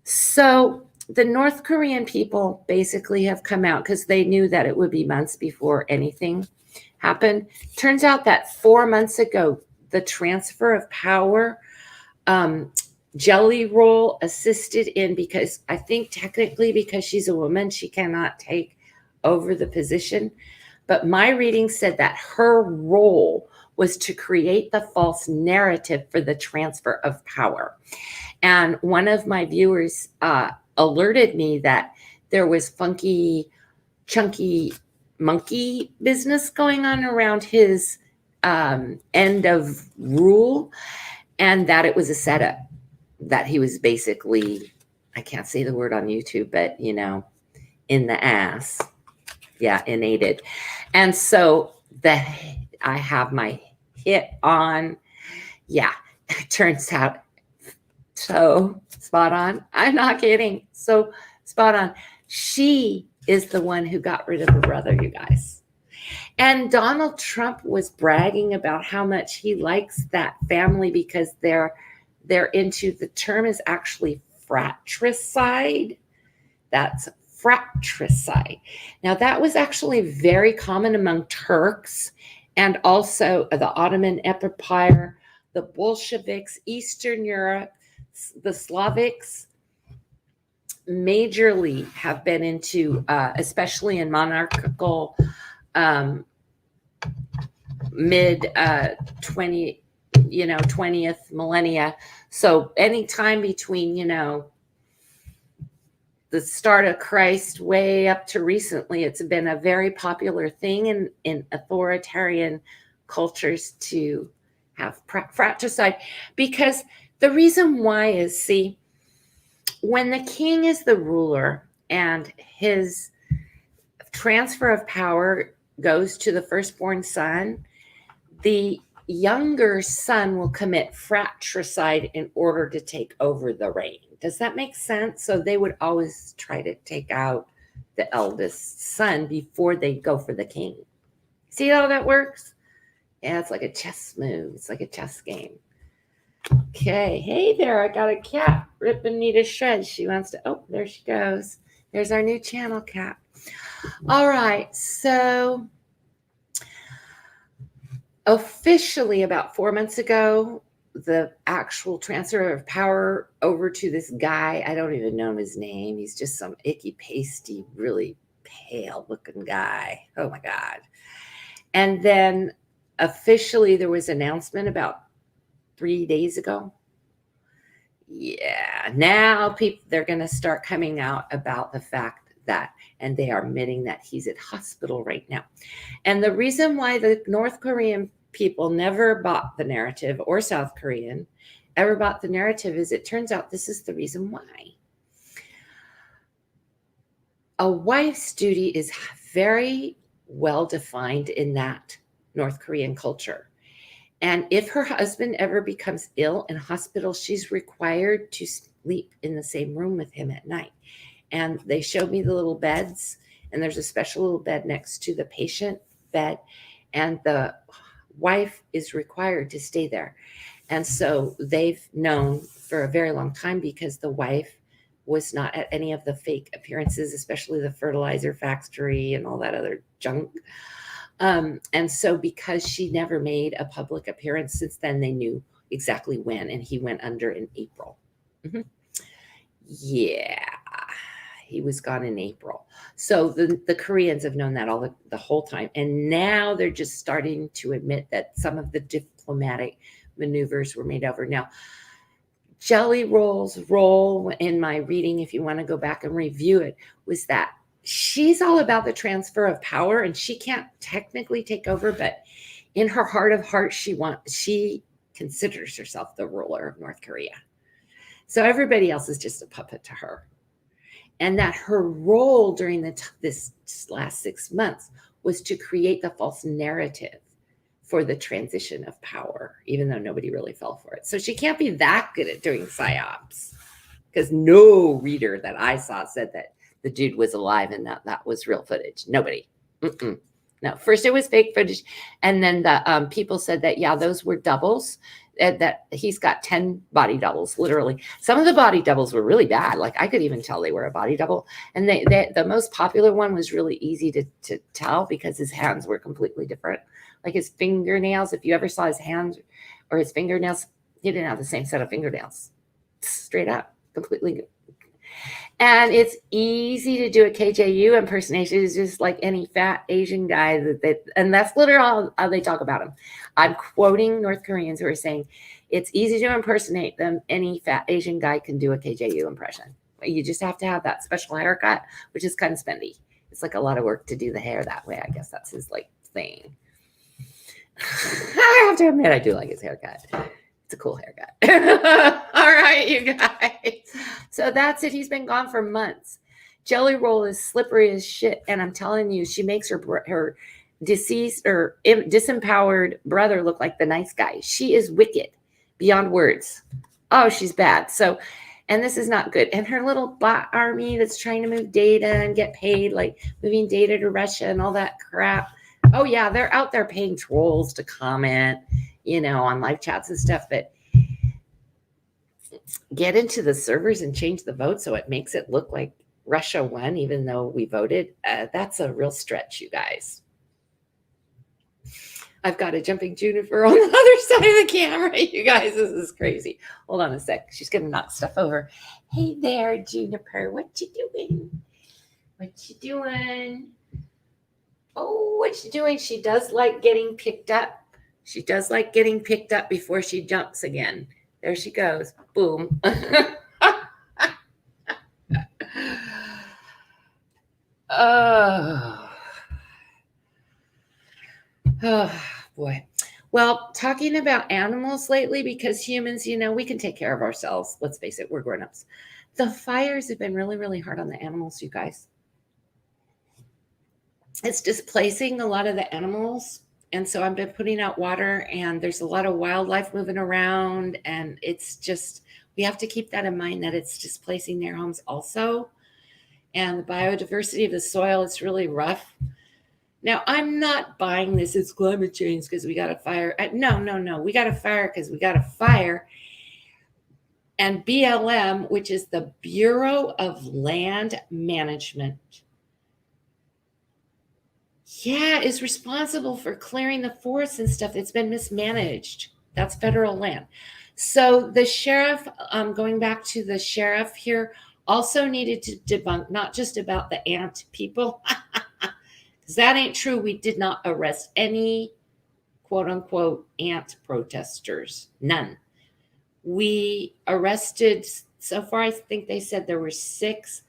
So the North Korean people basically have come out because they knew that it would be months before anything happened. Turns out that 4 months ago, the transfer of power, Jelly Roll assisted in, because I think technically because she's a woman, she cannot take over the position. But my reading said that her role was to create the false narrative for the transfer of power. And one of my viewers alerted me that there was funky, chunky monkey business going on around his end of rule, and that it was a setup, that he was basically, I can't say the word on YouTube, but in the ass. Yeah, innated. And so I have my hit on. Yeah, it turns out so spot on. I'm not kidding. So spot on. She is the one who got rid of her brother, you guys. And Donald Trump was bragging about how much he likes that family because they're into, the term is actually fratricide. That's fratricide. Now, that was actually very common among Turks and also the Ottoman Empire, the Bolsheviks, Eastern Europe, the Slavics majorly have been into, especially in monarchical mid 20th millennia. So anytime between, the start of Christ way up to recently, it's been a very popular thing in authoritarian cultures to have fratricide. Because the reason why is, see, when the king is the ruler and his transfer of power goes to the firstborn son, the younger son will commit fratricide in order to take over the reign. Does that make sense? So they would always try to take out the eldest son before they go for the king. See how that works? Yeah, it's like a chess move. It's like a chess game. Okay. Hey there, I got a cat ripping me to shreds. She wants to, oh, there she goes. There's our new channel cat. All right. So officially about 4 months ago, the actual transfer of power over to this guy, I don't even know his name. He's just some icky, pasty, really pale looking guy. Oh my God. And then officially there was an announcement about 3 days ago. Yeah, now they're going to start coming out about the fact that, and they are admitting that he's at hospital right now. And the reason why the North Korean people never bought the narrative, or South Korean ever bought the narrative, is it turns out this is the reason why. A wife's duty is very well defined in that North Korean culture. And if her husband ever becomes ill in hospital, she's required to sleep in the same room with him at night. And they showed me the little beds, and there's a special little bed next to the patient bed, and the wife is required to stay there. And so they've known for a very long time because the wife was not at any of the fake appearances, especially the fertilizer factory and all that other junk. And so because she never made a public appearance since then, they knew exactly when, and he went under in April. Mm-hmm. Yeah, he was gone in April. So the Koreans have known that the whole time. And now they're just starting to admit that some of the diplomatic maneuvers were made over. Now, Jelly Roll's role in my reading, if you want to go back and review it, was that she's all about the transfer of power, and she can't technically take over, but in her heart of hearts, she considers herself the ruler of North Korea. So everybody else is just a puppet to her. And that her role during this last 6 months was to create the false narrative for the transition of power, even though nobody really fell for it. So she can't be that good at doing psyops, because no reader that I saw said that the dude was alive and that was real footage. Nobody. Mm-mm. No, first it was fake footage, and then the people said that, yeah, those were doubles, that he's got 10 body doubles, literally. Some of the body doubles were really bad. Like, I could even tell they were a body double. And the most popular one was really easy to tell because his hands were completely different. Like his fingernails, if you ever saw his hands or his fingernails, he didn't have the same set of fingernails. Straight up, completely. And it's easy to do a KJU impersonation. It's just like any fat Asian guy and that's literally how they talk about him. I'm quoting North Koreans who are saying it's easy to impersonate them. Any fat Asian guy can do a KJU impression. You just have to have that special haircut, which is kind of spendy. It's like a lot of work to do the hair that way. I guess that's his like thing. I have to admit, I do like his haircut. It's a cool haircut. All right, you guys. So that's it. He's been gone for months. Jelly Roll is slippery as shit. And I'm telling you, she makes her deceased or disempowered brother look like the nice guy. She is wicked beyond words. Oh, she's bad. So, and this is not good. And her little bot army that's trying to move data and get paid, like moving data to Russia and all that crap. Oh, yeah, they're out there paying trolls to comment, on live chats and stuff, but get into the servers and change the vote so it makes it look like Russia won, even though we voted. That's a real stretch, you guys. I've got a jumping Juniper on the other side of the camera. You guys, this is crazy. Hold on a sec. She's going to knock stuff over. Hey there, Juniper. What you doing? What you doing? Oh, what you doing? She does like getting picked up. She does like getting picked up before she jumps again. There she goes. Boom. Oh, boy. Well, talking about animals lately, because humans, we can take care of ourselves. Let's face it, we're grown-ups. The fires have been really, really hard on the animals, you guys. It's displacing a lot of the animals. And so I've been putting out water, and there's a lot of wildlife moving around. And it's just, we have to keep that in mind, that it's displacing their homes also. And the biodiversity of the soil is really rough. Now, I'm not buying this as climate change because we got a fire. No. We got a fire because we got a fire. And BLM, which is the Bureau of Land Management, is responsible for clearing the forests and stuff that's been mismanaged. That's federal land. So the sheriff, going back to the sheriff here, also needed to debunk, not just about the ant people, because that ain't true. We did not arrest any quote unquote ant protesters. None. We arrested, so far I think they said there were 6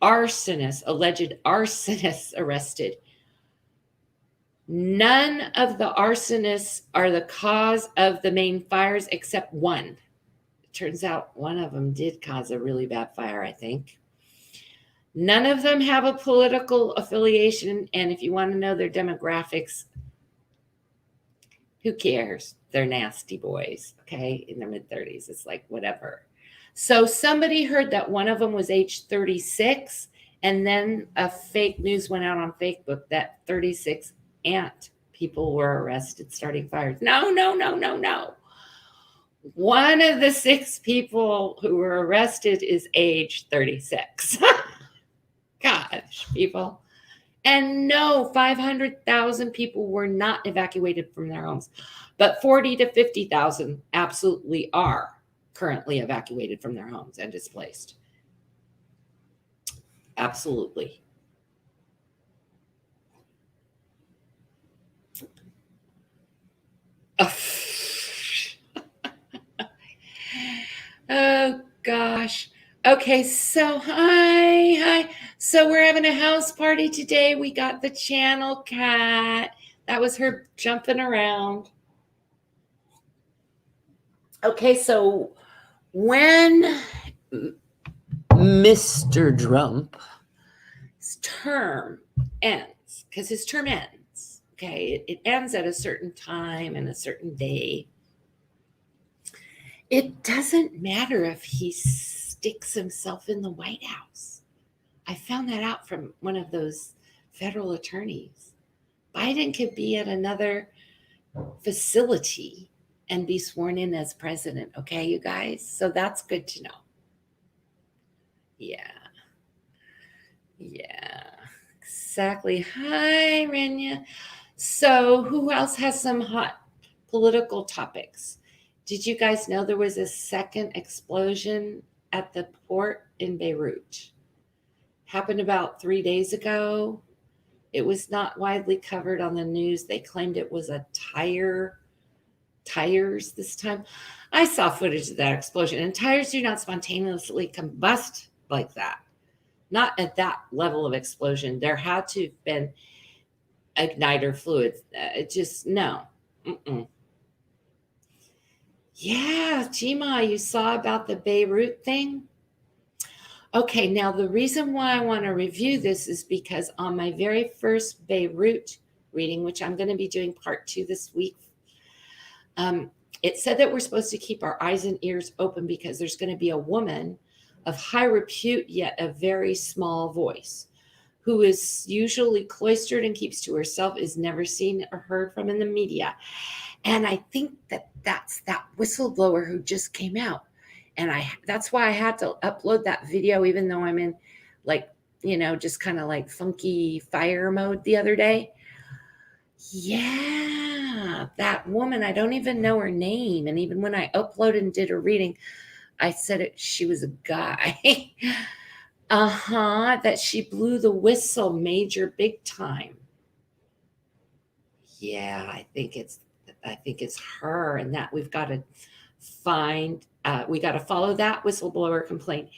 arsonists, alleged arsonists arrested. None of the arsonists are the cause of the main fires except one. It turns out one of them did cause a really bad fire, I think. None of them have a political affiliation, and if you want to know their demographics, who cares? They're nasty boys, okay, in their mid-30s. It's like, whatever. So somebody heard that one of them was age 36, and then a fake news went out on Facebook that 36 ant people were arrested starting fires. No. One of the 6 people who were arrested is age 36. Gosh, people. And no, 500,000 people were not evacuated from their homes, but 40 to 50,000 absolutely are currently evacuated from their homes and displaced. Absolutely. Oh gosh. Okay, so hi. So we're having a house party today. We got the channel cat. That was her jumping around. Okay, so when Mr. Trump's term ends, because his term ends, okay, it ends at a certain time and a certain day. It doesn't matter if he sticks himself in the White House. I found that out from one of those federal attorneys. Biden could be at another facility and be sworn in as president. Okay, you guys? So that's good to know. Yeah, exactly. Hi, Renya. So who else has some hot political topics? Did you guys know there was a second explosion at the port in Beirut? Happened about 3 days ago. It was not widely covered on the news. They claimed it was a tires this time. I saw footage of that explosion, and tires do not spontaneously combust like that. Not at that level of explosion. There had to have been igniter fluids. No. Mm-mm. Yeah, Jima, you saw about the Beirut thing? Okay, now the reason why I want to review this is because on my very first Beirut reading, which I'm going to be doing part 2 this week, it said that we're supposed to keep our eyes and ears open because there's going to be a woman of high repute, yet a very small voice, who is usually cloistered and keeps to herself, is never seen or heard from in the media. And I think that's that whistleblower who just came out. And that's why I had to upload that video, even though I'm in just kind of like funky fire mode the other day. Yeah, that woman, I don't even know her name. And even when I uploaded and did a reading, I said she was a guy. That she blew the whistle major big time. Yeah, I think it's her, and that we've got to we got to follow that whistleblower complaint.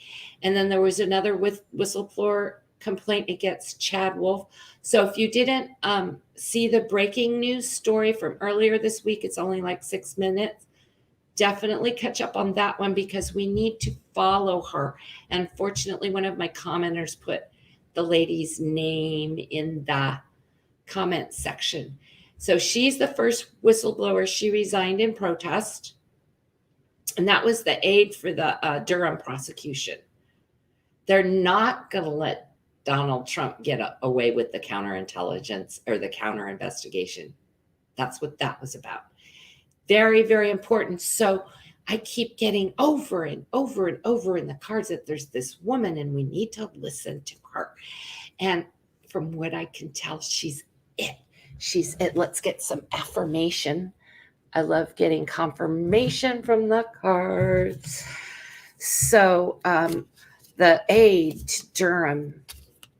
And then there was another whistleblower complaint against Chad Wolf. So if you didn't see the breaking news story from earlier this week, it's only like 6 minutes. Definitely catch up on that one because we need to follow her. And fortunately, one of my commenters put the lady's name in the comment section. So she's the first whistleblower. She resigned in protest. And that was the aide for the Durham prosecution. They're not going to let Donald Trump get away with the counterintelligence or the counter investigation. That's what that was about. Very, very important. So I keep getting over and over and over in the cards that there's this woman and we need to listen to her. And from what I can tell, she's it. She's it. Let's get some affirmation. I love getting confirmation from the cards. So the aide to Durham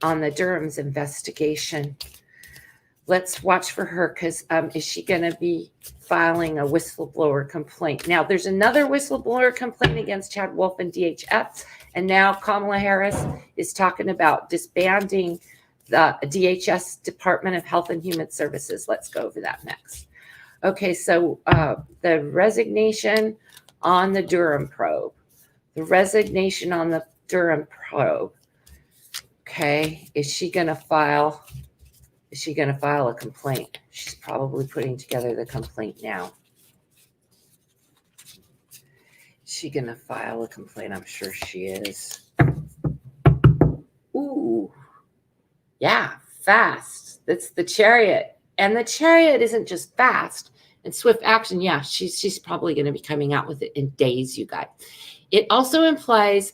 on the Durham's investigation, let's watch for her because is she going to be filing a whistleblower complaint? Now, there's another whistleblower complaint against Chad Wolf and DHS, and now Kamala Harris is talking about disbanding the DHS Department of Health and Human Services. Let's go over that next. Okay, so the resignation on the Durham probe. The resignation on the Durham probe. Okay, is she going to file a complaint? She's probably putting together the complaint now. Is she going to file a complaint? I'm sure she is. Ooh. Yeah, fast. That's the Chariot. And the Chariot isn't just fast. And swift action, yeah, she's probably going to be coming out with it in days, you guys. It also implies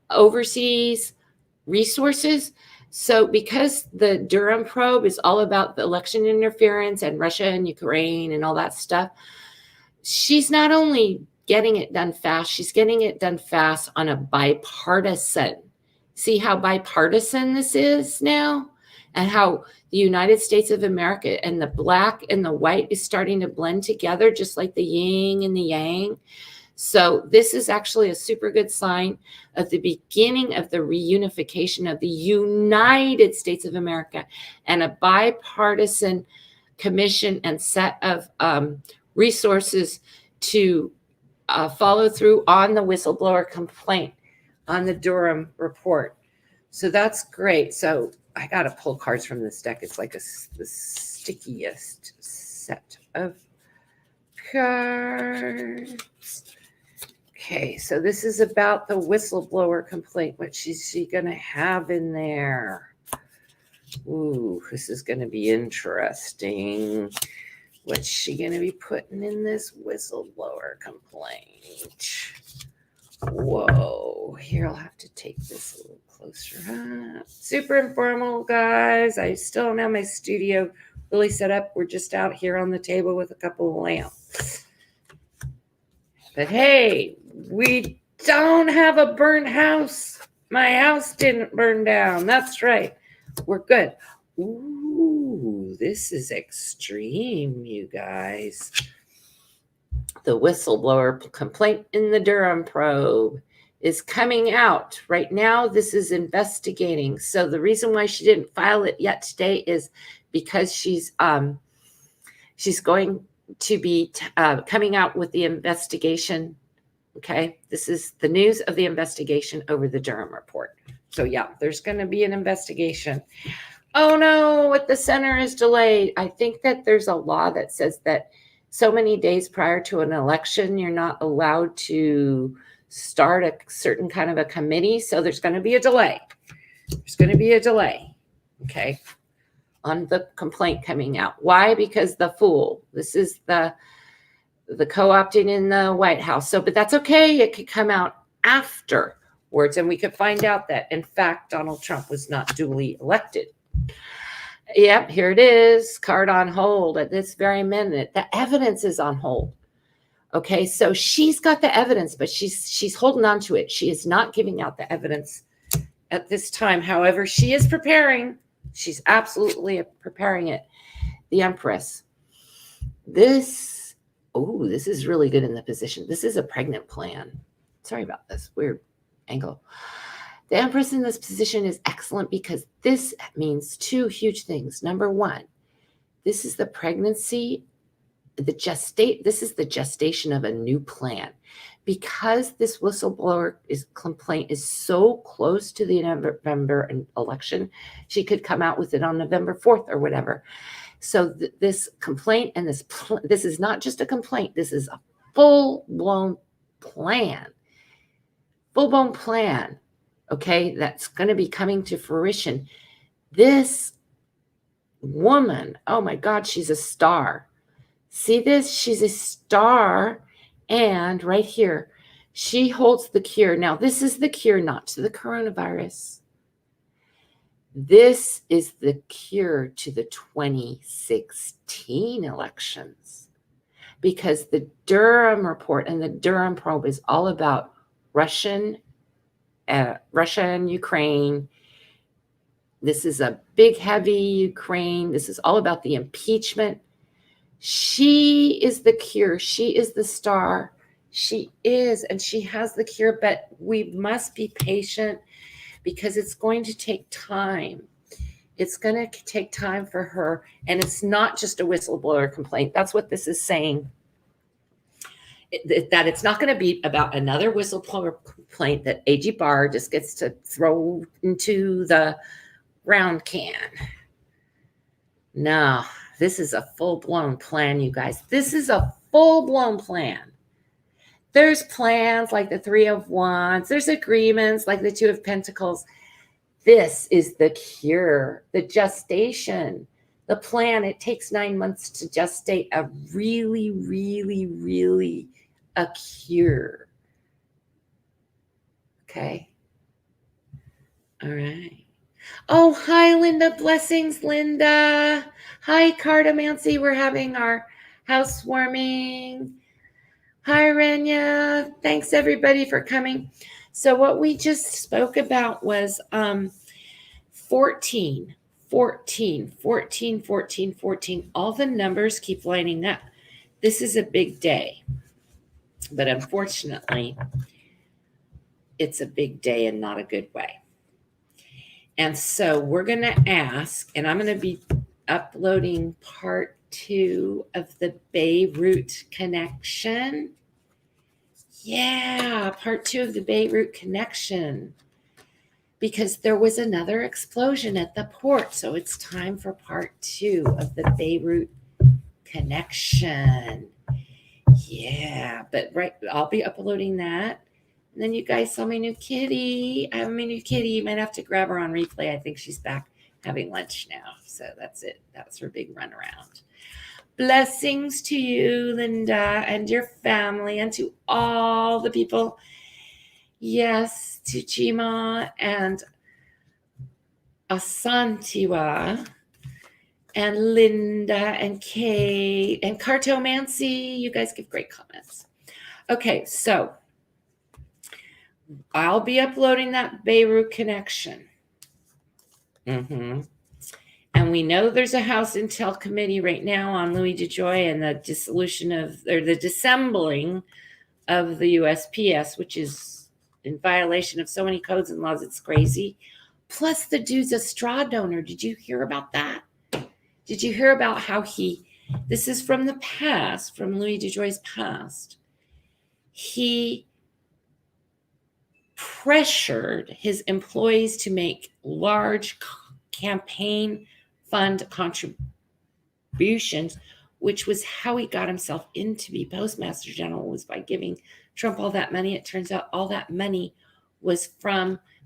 overseas resources. So because the Durham probe is all about the election interference and Russia and Ukraine and all that stuff, she's not only getting it done fast, she's getting it done fast on a bipartisan. See how bipartisan this is now? And how the United States of America and the black and the white is starting to blend together, just like the yin and the yang. So this is actually a super good sign of the beginning of the reunification of the United States of America, and a bipartisan commission and set of resources to follow through on the whistleblower complaint on the Durham report. So that's great. So I got to pull cards from this deck. It's like the stickiest set of cards. Okay, so this is about the whistleblower complaint. What is she going to have in there? Ooh, this is going to be interesting. What's she going to be putting in this whistleblower complaint? Whoa, here I'll have to take this a little closer up. Super informal, guys. I still don't have my studio really set up. We're just out here on the table with a couple of lamps. But hey, we don't have a burnt house. My house didn't burn down. That's right. We're good. Ooh, this is extreme, you guys. The whistleblower complaint in the Durham probe is coming out. Right now, this is investigating. So the reason why she didn't file it yet today is because she's going to be coming out with the investigation. Okay, this is the news of the investigation over the Durham report. So yeah, there's going to be an investigation. Oh no, what the center is delayed. I think that there's a law that says that so many days prior to an election, you're not allowed to start a certain kind of a committee. So there's going to be a delay. There's going to be a delay. Okay. On the complaint coming out. Why? Because the fool. This is the co-opting in the White House. So, but that's okay. It could come out afterwards, and we could find out that, in fact, Donald Trump was not duly elected. Yep, here it is. Card on hold at this very minute. The evidence is on hold. Okay, so she's got the evidence, but she's holding on to it. She is not giving out the evidence at this time. However, she is preparing. She's absolutely preparing it. The Empress. This is really good in the position. This is a pregnant plan. Sorry about this weird angle. The Empress in this position is excellent because this means two huge things. Number one, this is the pregnancy, this is the gestation of a new plan. Because this whistleblower complaint is so close to the November election, she could come out with it on November 4th or whatever. So this complaint and this is not just a complaint. This is a full-blown plan. Full-blown plan. Okay, that's going to be coming to fruition. This woman, oh my God, she's a star. See this? She's a star. And right here, she holds the cure. Now, this is the cure not to the coronavirus. This is the cure to the 2016 elections. Because the Durham report and the Durham probe is all about Russia and Ukraine. This is a big, heavy Ukraine. This is all about the impeachment. She is the cure. She is the star. She is, and she has the cure, but we must be patient because it's going to take time. It's going to take time for her, and it's not just a whistleblower complaint. That's what this is saying. That it's not going to be about another whistleblower complaint that A.G. Barr just gets to throw into the round can. No, this is a full-blown plan, you guys. This is a full-blown plan. There's plans like the Three of Wands. There's agreements like the Two of Pentacles. This is the cure, the gestation. The plan, it takes 9 months to gestate a really, really, really a cure. Okay. All right. Oh, hi, Linda. Blessings, Linda. Hi, Cartomancy. We're having our housewarming. Hi, Renya. Thanks, everybody, for coming. So what we just spoke about was 14, 14, 14, 14, 14. All the numbers keep lining up. This is a big day. But unfortunately, it's a big day and not a good way. And so we're going to ask, and I'm going to be uploading part 2 of the Beirut connection. Yeah, part 2 of the Beirut connection. Because there was another explosion at the port. So it's time for part 2 of the Beirut connection. Yeah, but I'll be uploading that. And then you guys saw my new kitty. I have my new kitty. You might have to grab her on replay. I think she's back having lunch now. So that's it. That's her big run around. Blessings to you, Linda, and your family, and to all the people. Yes, to Chima and Asantiwa and Linda and Kate and Cartomancy. You guys give great comments. Okay, so I'll be uploading that Beirut connection. And we know there's a House Intel committee right now on Louis DeJoy and the dissolution the dissembling of the USPS, which is in violation of so many codes and laws. It's crazy. Plus, the dude's a straw donor. Did you hear about that? Did you hear about how this is from the past, from Louis DeJoy's past. He pressured his employees to make large campaign fund contributions, which was how he got himself in to be Postmaster General, was by giving Trump all that money. It turns out all that money was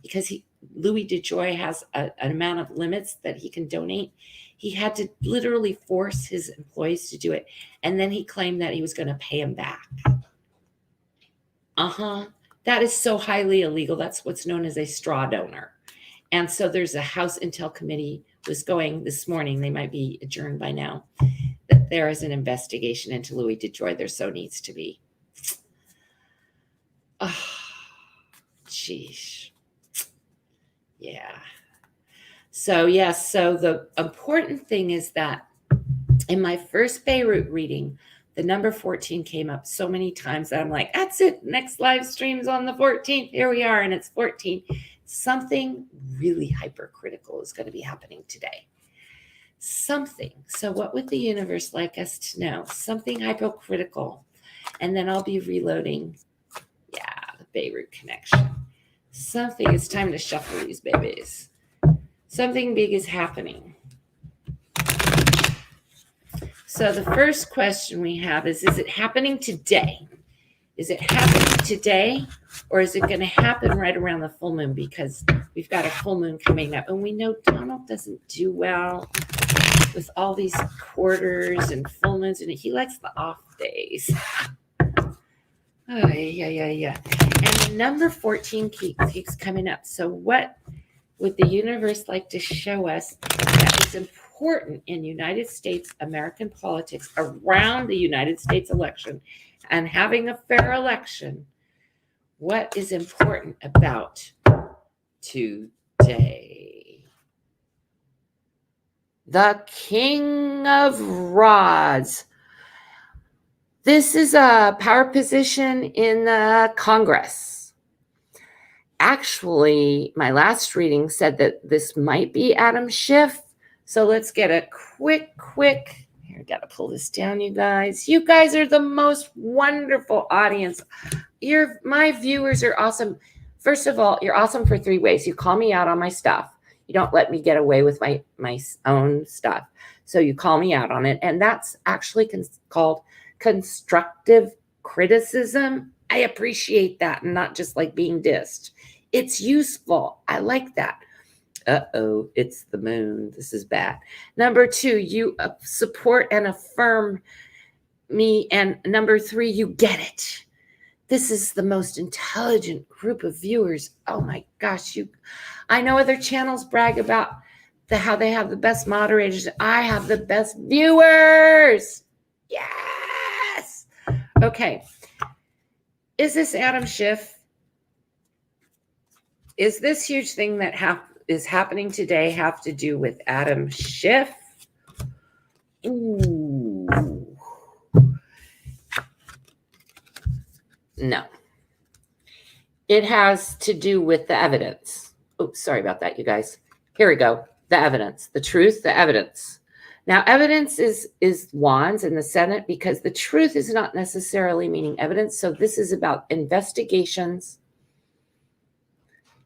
because Louis DeJoy has an amount of limits that he can donate. He had to literally force his employees to do it. And then he claimed that he was going to pay him back. That is so highly illegal. That's what's known as a straw donor. And so there's a House Intel committee was going this morning. They might be adjourned by now. That there is an investigation into Louis DeJoy. There so needs to be. Oh, geez. Yeah. So, yes. So the important thing is that in my first Beirut reading, the number 14 came up so many times that I'm like, that's it. Next live stream's on the 14th. Here we are. And it's 14. Something really hypercritical is going to be happening today. Something. So what would the universe like us to know? Something hypocritical. And then I'll be reloading. Yeah, the Beirut connection. Something. It's time to shuffle these babies. Something big is happening. So the first question we have is it happening today? Is it happening today, or is it going to happen right around the full moon? Because we've got a full moon coming up, and we know Donald doesn't do well with all these quarters and full moons, and he likes the off days. Oh, yeah. And the number 14 keeps coming up. So what would the universe like to show us that is important in United States American politics around the United States election and having a fair election? What is important about today? The King of Rods. This is a power position in the Congress. Actually, my last reading said that this might be Adam Schiff. So let's get a quick, here, got to pull this down, you guys. You guys are the most wonderful audience. My viewers are awesome. First of all, you're awesome for 3 ways. You call me out on my stuff. You don't let me get away with my own stuff. So you call me out on it. And that's actually called constructive criticism. I appreciate that, and not just like being dissed. It's useful. I like that. Uh-oh, it's the moon. This is bad. Number 2, you support and affirm me. And number 3, you get it. This is the most intelligent group of viewers. Oh my gosh, I know other channels brag about how they have the best moderators. I have the best viewers. Yes. Okay. Is this Adam Schiff? Is this huge thing that is happening today have to do with Adam Schiff? Ooh. No. It has to do with the evidence. Oops, sorry about that, you guys. Here we go. The evidence, the truth, the evidence. Now, evidence is wands in the Senate because the truth is not necessarily meaning evidence. So this is about investigations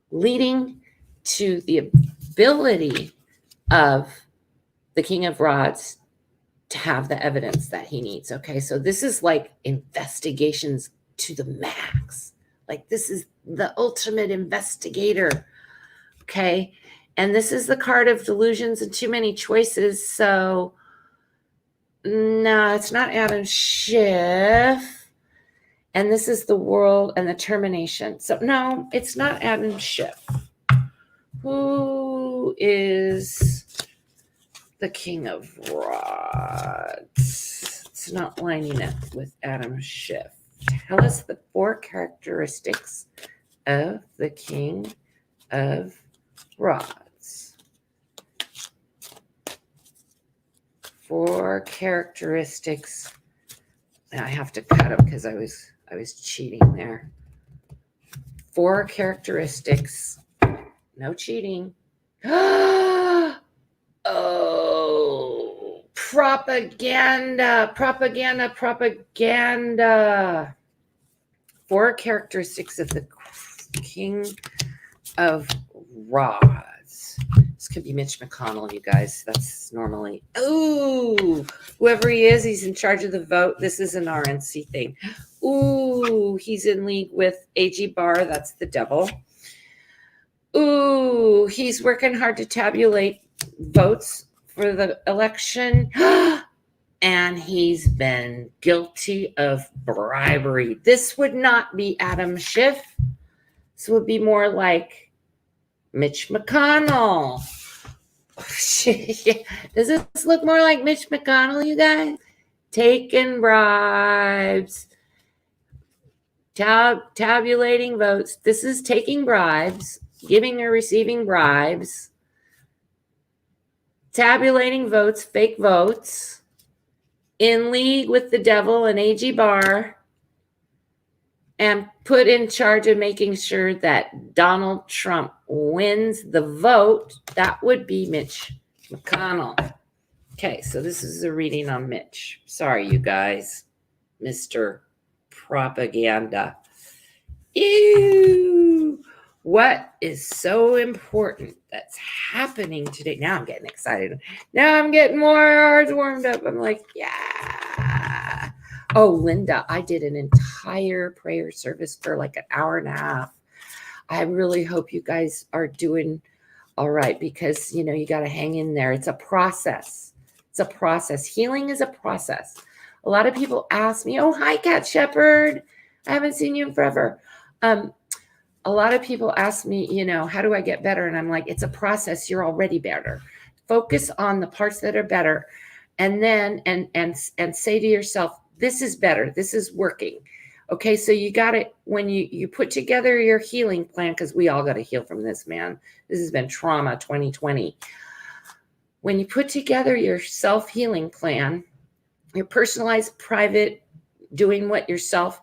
leading to the ability of the King of Rods to have the evidence that he needs. Okay, so this is like investigations to the max. Like this is the ultimate investigator. Okay, and this is the card of delusions and too many choices. So no, it's not Adam Schiff. And this is the world and the termination. So no, it's not Adam Schiff. Who is the King of Rods? It's not lining up with Adam Schiff. Tell us the 4 characteristics of the King of Rods. 4 characteristics. Now I have to cut them because I was cheating there. 4 characteristics. No cheating. Oh, propaganda. 4 characteristics of the King of Rods. This could be Mitch McConnell, you guys. That's normally, ooh, whoever he is, he's in charge of the vote. This is an RNC thing. Ooh, he's in league with AG Barr. That's the devil. Ooh, he's working hard to tabulate votes for the election. And he's been guilty of bribery. This would not be Adam Schiff. This would be more like Mitch McConnell. Does this look more like Mitch McConnell, you guys? Taking bribes. Tabulating votes. This is taking bribes. Giving or receiving bribes. Tabulating votes. Fake votes. In league with the devil and AG Barr. And put in charge of making sure that Donald Trump wins the vote. That would be Mitch McConnell. Okay, so this is a reading on Mitch. Sorry, you guys. Mr. Propaganda. Ew. What is so important that's happening today? Now I'm getting excited. Now I'm getting more hearts warmed up. I'm like, yeah. Oh, Linda, I did an entire prayer service for like an hour and a half. I really hope you guys are doing all right because, you know, you got to hang in there. It's a process. It's a process. Healing is a process. A lot of people ask me, oh, hi, Cat Shepherd. I haven't seen you in forever. A lot of people ask me, you know, how do I get better? And I'm like, it's a process. You're already better. Focus on the parts that are better. And then, and say to yourself, this is better. This is working. Okay. So you got it when you put together your healing plan, because we all got to heal from this, man. This has been trauma 2020. When you put together your self-healing plan, your personalized, private, doing what yourself,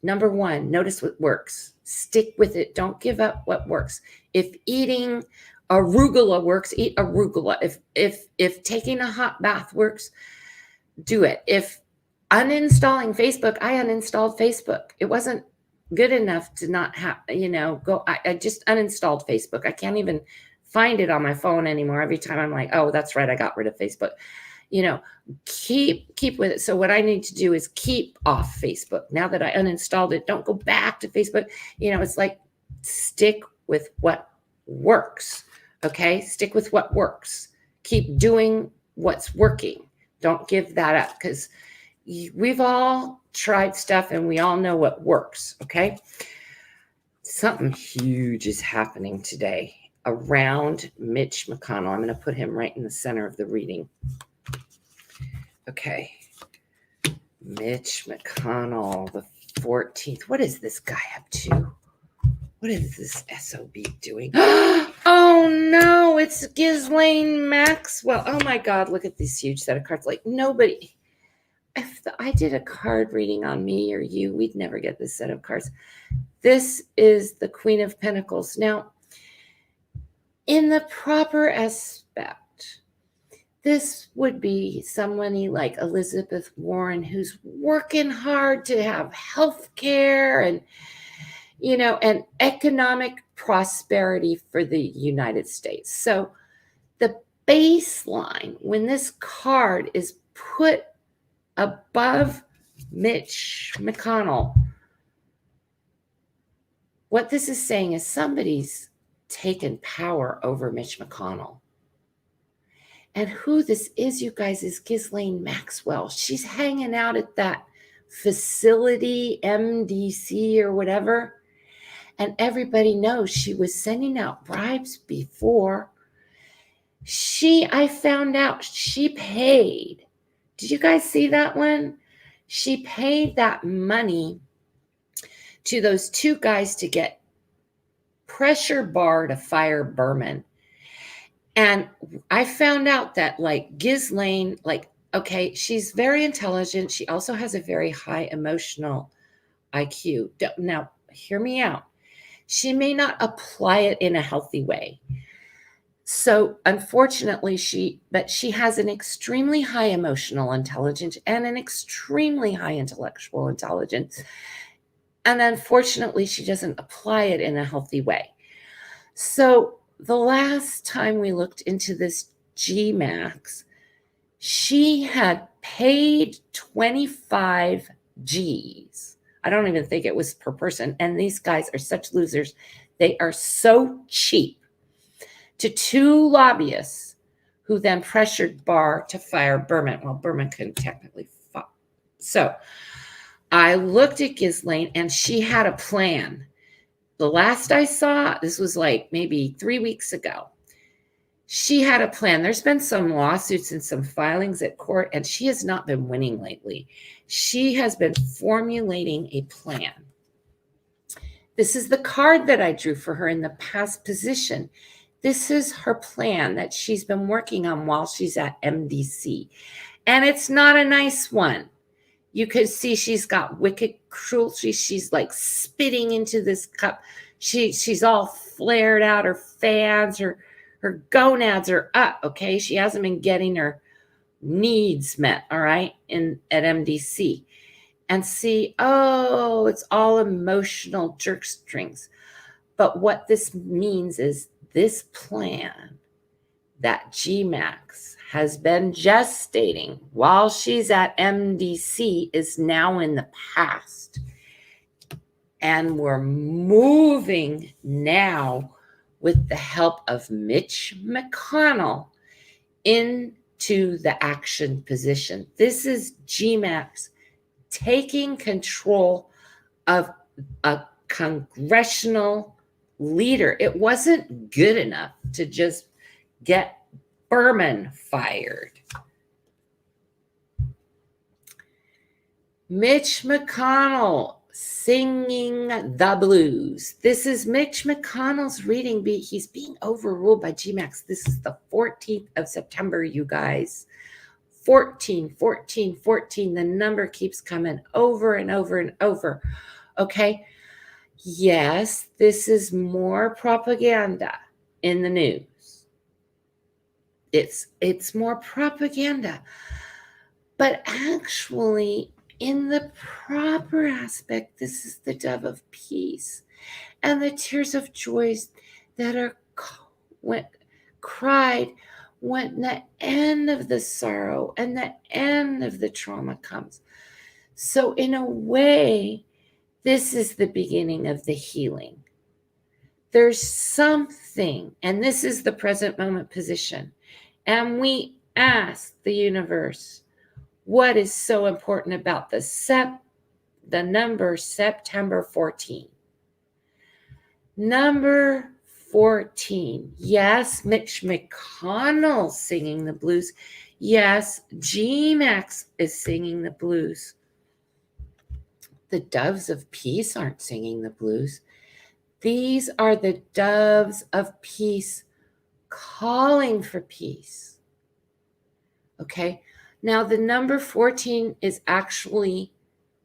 number 1, notice what works. Stick with it. Don't give up what works. If eating arugula works, eat arugula. If taking a hot bath works, do it. If uninstalling Facebook, I uninstalled Facebook. It wasn't good enough to not have, you know, go. I just uninstalled Facebook. I can't even find it on my phone anymore. Every time I'm like, oh, that's right, I got rid of Facebook. You know, keep with it. So what I need to do is keep off Facebook. Now that I uninstalled it, don't go back to Facebook. You know, it's like stick with what works. Okay? Stick with what works. Keep doing what's working. Don't give that up, because we've all tried stuff and we all know what works. Okay? Something huge is happening today around Mitch McConnell. I'm going to put him right in the center of the reading. Okay. Mitch McConnell, the 14th. What is this guy up to? What is this SOB doing? Oh no, it's Ghislaine Maxwell. Oh my God, look at this huge set of cards. Like nobody, if I did a card reading on me or you, we'd never get this set of cards. This is the Queen of Pentacles. Now, in the proper aspect, this would be somebody like Elizabeth Warren, who's working hard to have health care and, and economic prosperity for the United States. So the baseline, when this card is put above Mitch McConnell, what this is saying is somebody's taken power over Mitch McConnell. And who this is, you guys, is Ghislaine Maxwell. She's hanging out at that facility, MDC or whatever. And everybody knows she was sending out bribes before. I found out she paid. Did you guys see that one? She paid that money to those two guys to get pressure bar to fire Berman. And I found out that Ghislaine, okay, she's very intelligent. She also has a very high emotional IQ. Now, hear me out. She may not apply it in a healthy way. So unfortunately, she has an extremely high emotional intelligence and an extremely high intellectual intelligence. And unfortunately, she doesn't apply it in a healthy way. So the last time we looked into this GMAX, she had paid 25 G's. I don't even think it was per person. And these guys are such losers. They are so cheap, to two lobbyists who then pressured Barr to fire Berman. Well, Berman couldn't technically fire. So I looked at Ghislaine and she had a plan. The last I saw, this was maybe 3 weeks ago, she had a plan. There's been some lawsuits and some filings at court, and she has not been winning lately. She has been formulating a plan. This is the card that I drew for her in the past position. This is her plan that she's been working on while she's at MDC. And it's not a nice one. You could see she's got wicked cruelty. She's spitting into this cup. She's all flared out. Her fans, her gonads are up, okay? She hasn't been getting her needs met, all right, at MDC. And see, it's all emotional jerk strings. But what this means is this plan that GMAX has been gestating while she's at MDC is now in the past. And we're moving now with the help of Mitch McConnell into the action position. This is GMAX taking control of a congressional leader. It wasn't good enough to just get Berman fired. Mitch McConnell singing the blues. This is Mitch McConnell's reading. He's being overruled by GMAX. This is the 14th of September, you guys. 14, 14, 14. The number keeps coming over and over and over. Okay. Yes, this is more propaganda in the news. It's more propaganda. But actually, in the proper aspect, this is the dove of peace and the tears of joy that are cried when the end of the sorrow and the end of the trauma comes. So in a way, this is the beginning of the healing. There's something, and this is the present moment position. And we ask the universe, what is so important about the number September 14? Number 14. Yes, Mitch McConnell's singing the blues. Yes, G-Max is singing the blues. The doves of peace aren't singing the blues. These are the doves of peace calling for peace. Okay, now the number 14 is actually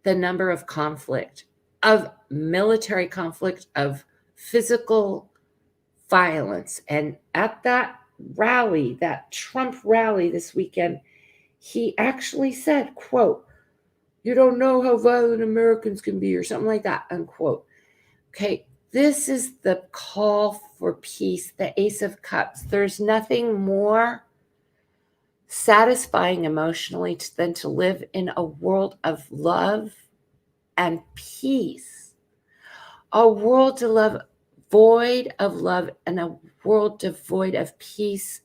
the number of conflict, of military conflict, of physical violence. And at that rally, that Trump rally this weekend, he actually said, quote, "You don't know how violent Americans can be," or something like that, unquote. Okay, this is the call for peace, the Ace of Cups. There's nothing more satisfying emotionally than to live in a world of love and peace. A world void of love and a world devoid of peace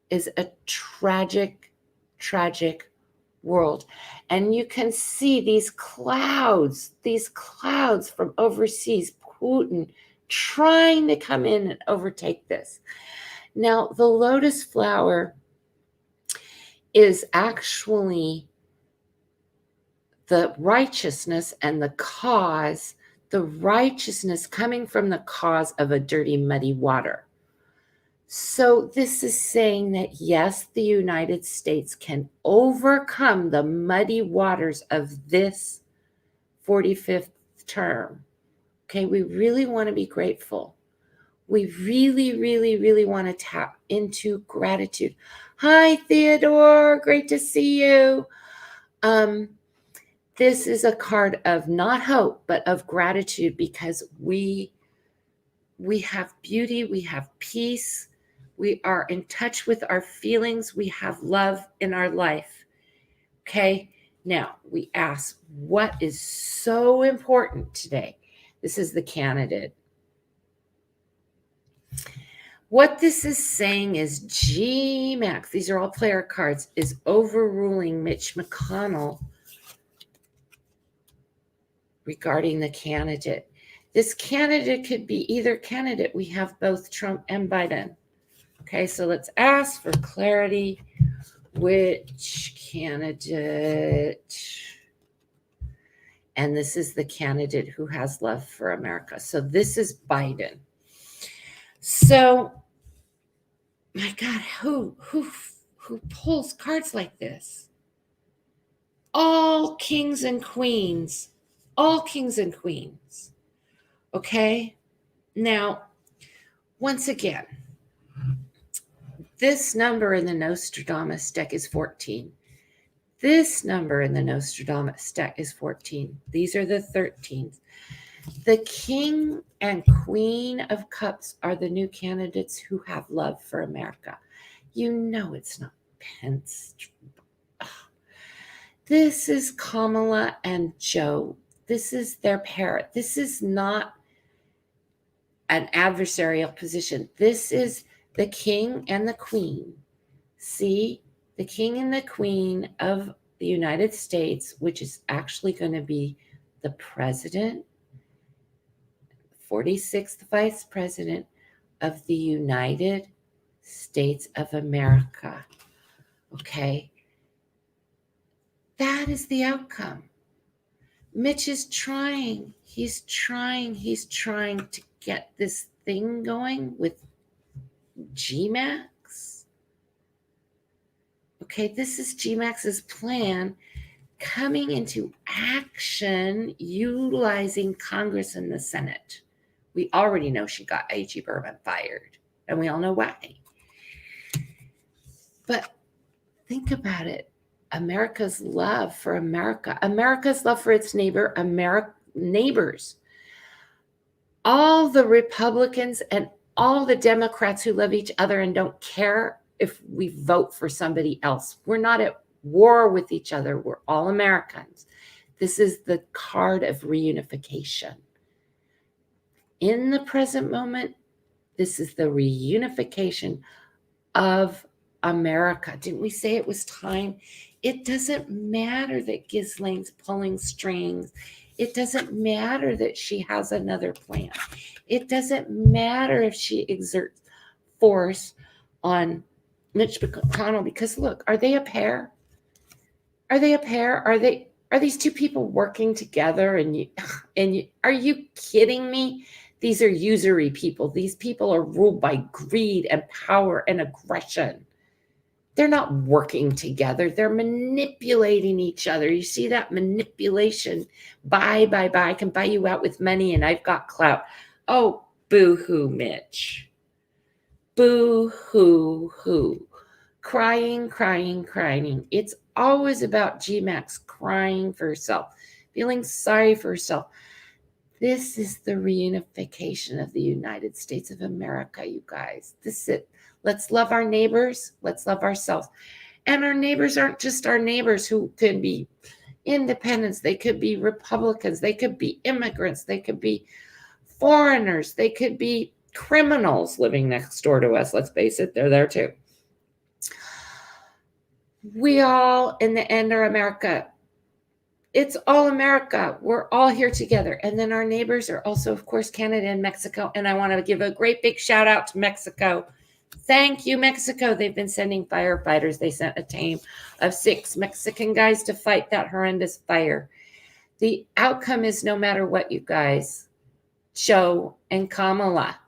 is a tragic, tragic world. And you can see these clouds from overseas, Putin trying to come in and overtake this. Now, the lotus flower is actually the righteousness and the cause, the righteousness coming from the cause of a dirty, muddy water. So this is saying that, yes, the United States can overcome the muddy waters of this 45th term. Okay, we really want to be grateful. We really, really, really want to tap into gratitude. Hi, Theodore. Great to see you. This is a card of not hope, but of gratitude, because we have beauty, we have peace, we are in touch with our feelings, we have love in our life. Okay, now we ask, what is so important today? This is the candidate. What this is saying is G-Max, these are all player cards, is overruling Mitch McConnell regarding the candidate. This candidate could be either candidate. We have both Trump and Biden. Okay, so let's ask for clarity. Which candidate? And this is the candidate who has love for America. So this is Biden. So, my God, who pulls cards like this? All kings and queens. All kings and queens. Okay? Now, once again, this number in the Nostradamus deck is 14. This number in the Nostradamus deck is 14. These are the 13s. The King and Queen of Cups are the new candidates who have love for America. You know it's not Pence. This is Kamala and Joe. This is their pair. This is not an adversarial position. This is the King and the Queen. See, the King and the Queen of the United States, which is actually going to be the president, 46th vice president of the United States of America. Okay? That is the outcome. Mitch is trying. He's trying to get this thing going with G-Max. Okay, this is G-Max's plan coming into action, utilizing Congress and the Senate. We already know she got A.G. Berman fired, and we all know why. But think about it. America's love for America, America's love for its neighbors. All the Republicans and all the Democrats who love each other and don't care if we vote for somebody else. We're not at war with each other. We're all Americans. This is the card of reunification. in the present moment, this is the reunification of America. Didn't we say it was time? It doesn't matter that Ghislaine's pulling strings. It doesn't matter that she has another plan. It doesn't matter if she exerts force on Mitch McConnell, because look, are they a pair? Are they a pair? Are these two people working together? Are you kidding me? These are usury people. These people are ruled by greed and power and aggression. They're not working together. They're manipulating each other. You see that manipulation? Buy. I can buy you out with money and I've got clout. Oh, boo-hoo, Mitch. Boo-hoo-hoo. Crying. It's always about GMAX crying for herself, feeling sorry for herself. This is the reunification of the United States of America, you guys. This is it. Let's love our neighbors. Let's love ourselves. And our neighbors aren't just our neighbors who could be independents. They could be Republicans. They could be immigrants. They could be foreigners. They could be criminals living next door to us. Let's face it, they're there too. We all, in the end, are America. It's all America. We're all here together. And then our neighbors are also, of course, Canada and Mexico. And I want to give a great big shout out to Mexico. Thank you, Mexico. They've been sending firefighters. They sent a team of 6 Mexican guys to fight that horrendous fire. The outcome is, no matter what, you guys, Joe and Kamala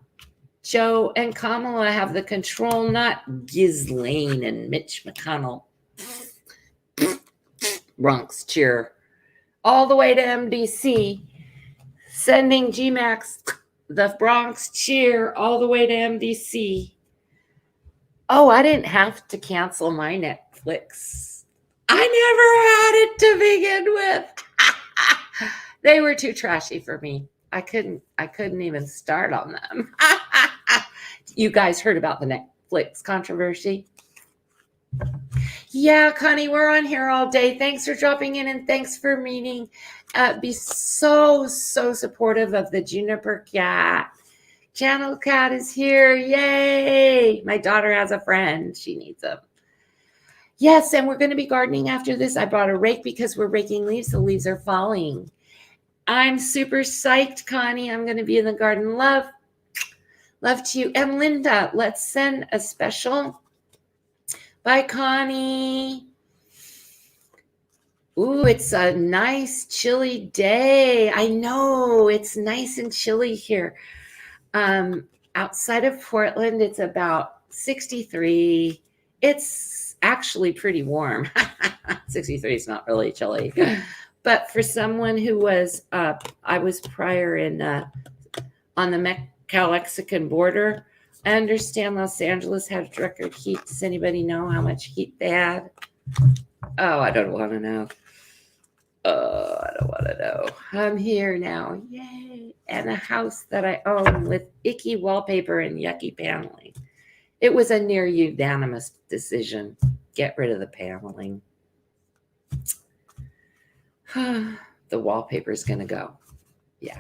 have the control, not Ghislaine and Mitch McConnell. Bronx cheer. All the way to MDC, sending GMAX, the Bronx cheer, all the way to MDC. Oh, I didn't have to cancel my Netflix. I never had it to begin with. They were too trashy for me. I couldn't even start on them. You guys heard about the Netflix controversy? Yeah, Connie, we're on here all day. Thanks for dropping in and thanks for meeting. Be so supportive of the Juniper Cat. Channel Cat is here. Yay! My daughter has a friend. She needs them. Yes, and we're going to be gardening after this. I brought a rake because we're raking leaves. The leaves are falling. I'm super psyched, Connie. I'm going to be in the garden. Love to you. And Linda, let's send a special. Bye, Connie. Ooh, it's a nice chilly day. I know it's nice and chilly here. Outside of Portland, it's about 63. It's actually pretty warm. 63 is not really chilly. But for someone who was, I was prior on the Mexican border, I understand Los Angeles had record heat. Does anybody know how much heat they had? Oh, I don't want to know. Oh, I don't want to know. I'm here now. Yay. And a house that I own with icky wallpaper and yucky paneling. It was a near unanimous decision. Get rid of the paneling. The wallpaper is going to go. Yeah.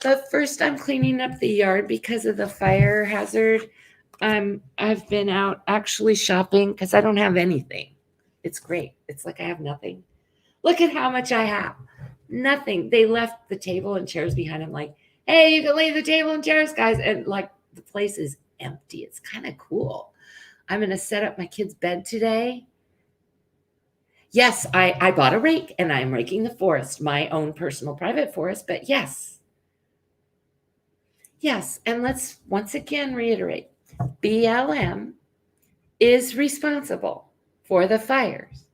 But first, I'm cleaning up the yard because of the fire hazard. I've been out actually shopping because I don't have anything. It's great. It's like I have nothing. Look at how much I have. Nothing. They left the table and chairs behind. I'm like, hey, you can leave the table and chairs, guys. And like the place is empty. It's kind of cool. I'm going to set up my kid's bed today. Yes, I bought a rake and I'm raking the forest, my own personal private forest. But yes. And let's once again reiterate, BLM is responsible for the fires.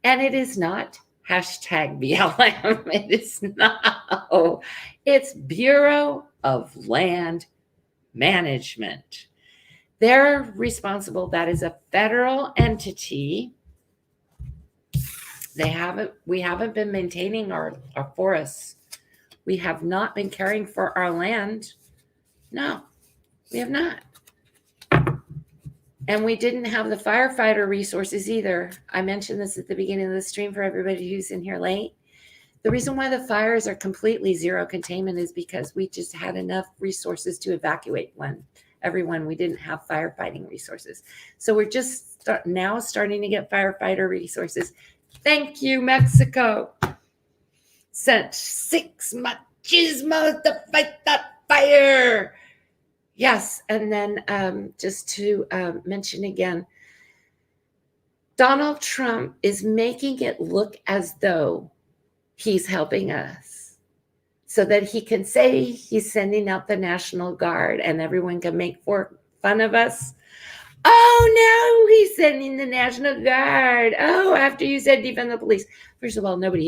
And it is not hashtag BLM. It is not. It's Bureau of Land Management. They're responsible. That is a federal entity. We haven't been maintaining our forests. We have not been caring for our land. No, we have not. And we didn't have the firefighter resources either. I mentioned this at the beginning of the stream for everybody who's in here late. The reason why the fires are completely zero containment is because we just had enough resources to evacuate everyone. We didn't have firefighting resources. So we're just now starting to get firefighter resources. Thank you, Mexico. Sent 6 machismos to fight that fire. Yes, and then just to mention again, Donald Trump is making it look as though he's helping us so that he can say he's sending out the National Guard and everyone can make fun of us. Oh, no, he's sending the National Guard. Oh, after you said defund the police. First of all, nobody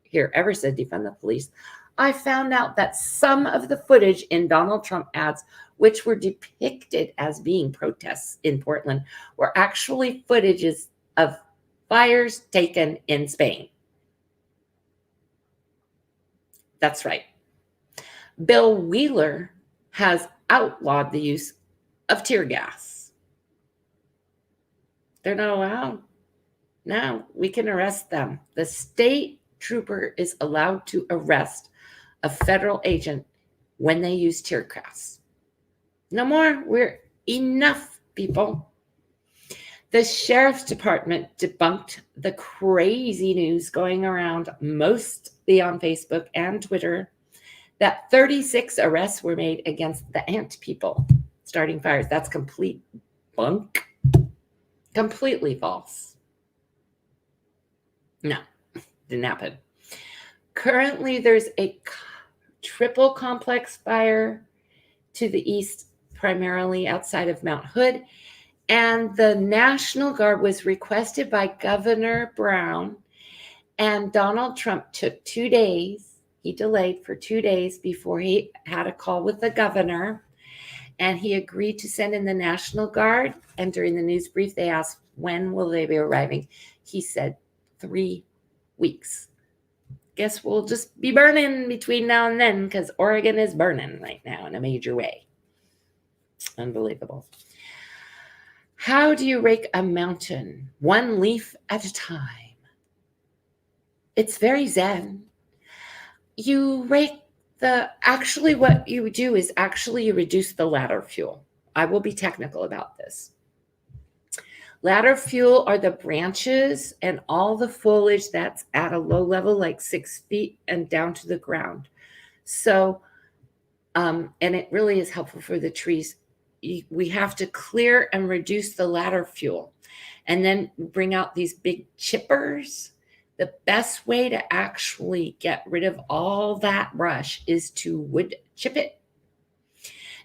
here ever said defund the police. I found out that some of the footage in Donald Trump ads, which were depicted as being protests in Portland, were actually footages of fires taken in Spain. That's right. Bill Wheeler has outlawed the use of tear gas. They're not allowed. Now we can arrest them. The state trooper is allowed to arrest a federal agent when they use tear gas. No more. We're enough, people. The sheriff's department debunked the crazy news going around mostly on Facebook and Twitter that 36 arrests were made against the ant people starting fires. That's complete bunk. Completely false. No, didn't happen. Currently, there's a triple complex fire to the east, primarily outside of Mount Hood. And the National Guard was requested by Governor Brown, and Donald Trump took 2 days. He delayed for 2 days before he had a call with the governor, and he agreed to send in the National Guard. And during the news brief, they asked, when will they be arriving? He said 3 weeks. Guess we'll just be burning between now and then because Oregon is burning right now in a major way. Unbelievable. How do you rake a mountain? One leaf at a time. It's very zen. You rake what you do is you reduce the ladder fuel. I will be technical about this. Ladder fuel are the branches and all the foliage that's at a low level, like 6 feet and down to the ground. So, and it really is helpful for the trees. We have to clear and reduce the ladder fuel and then bring out these big chippers. The best way to actually get rid of all that brush is to wood chip it.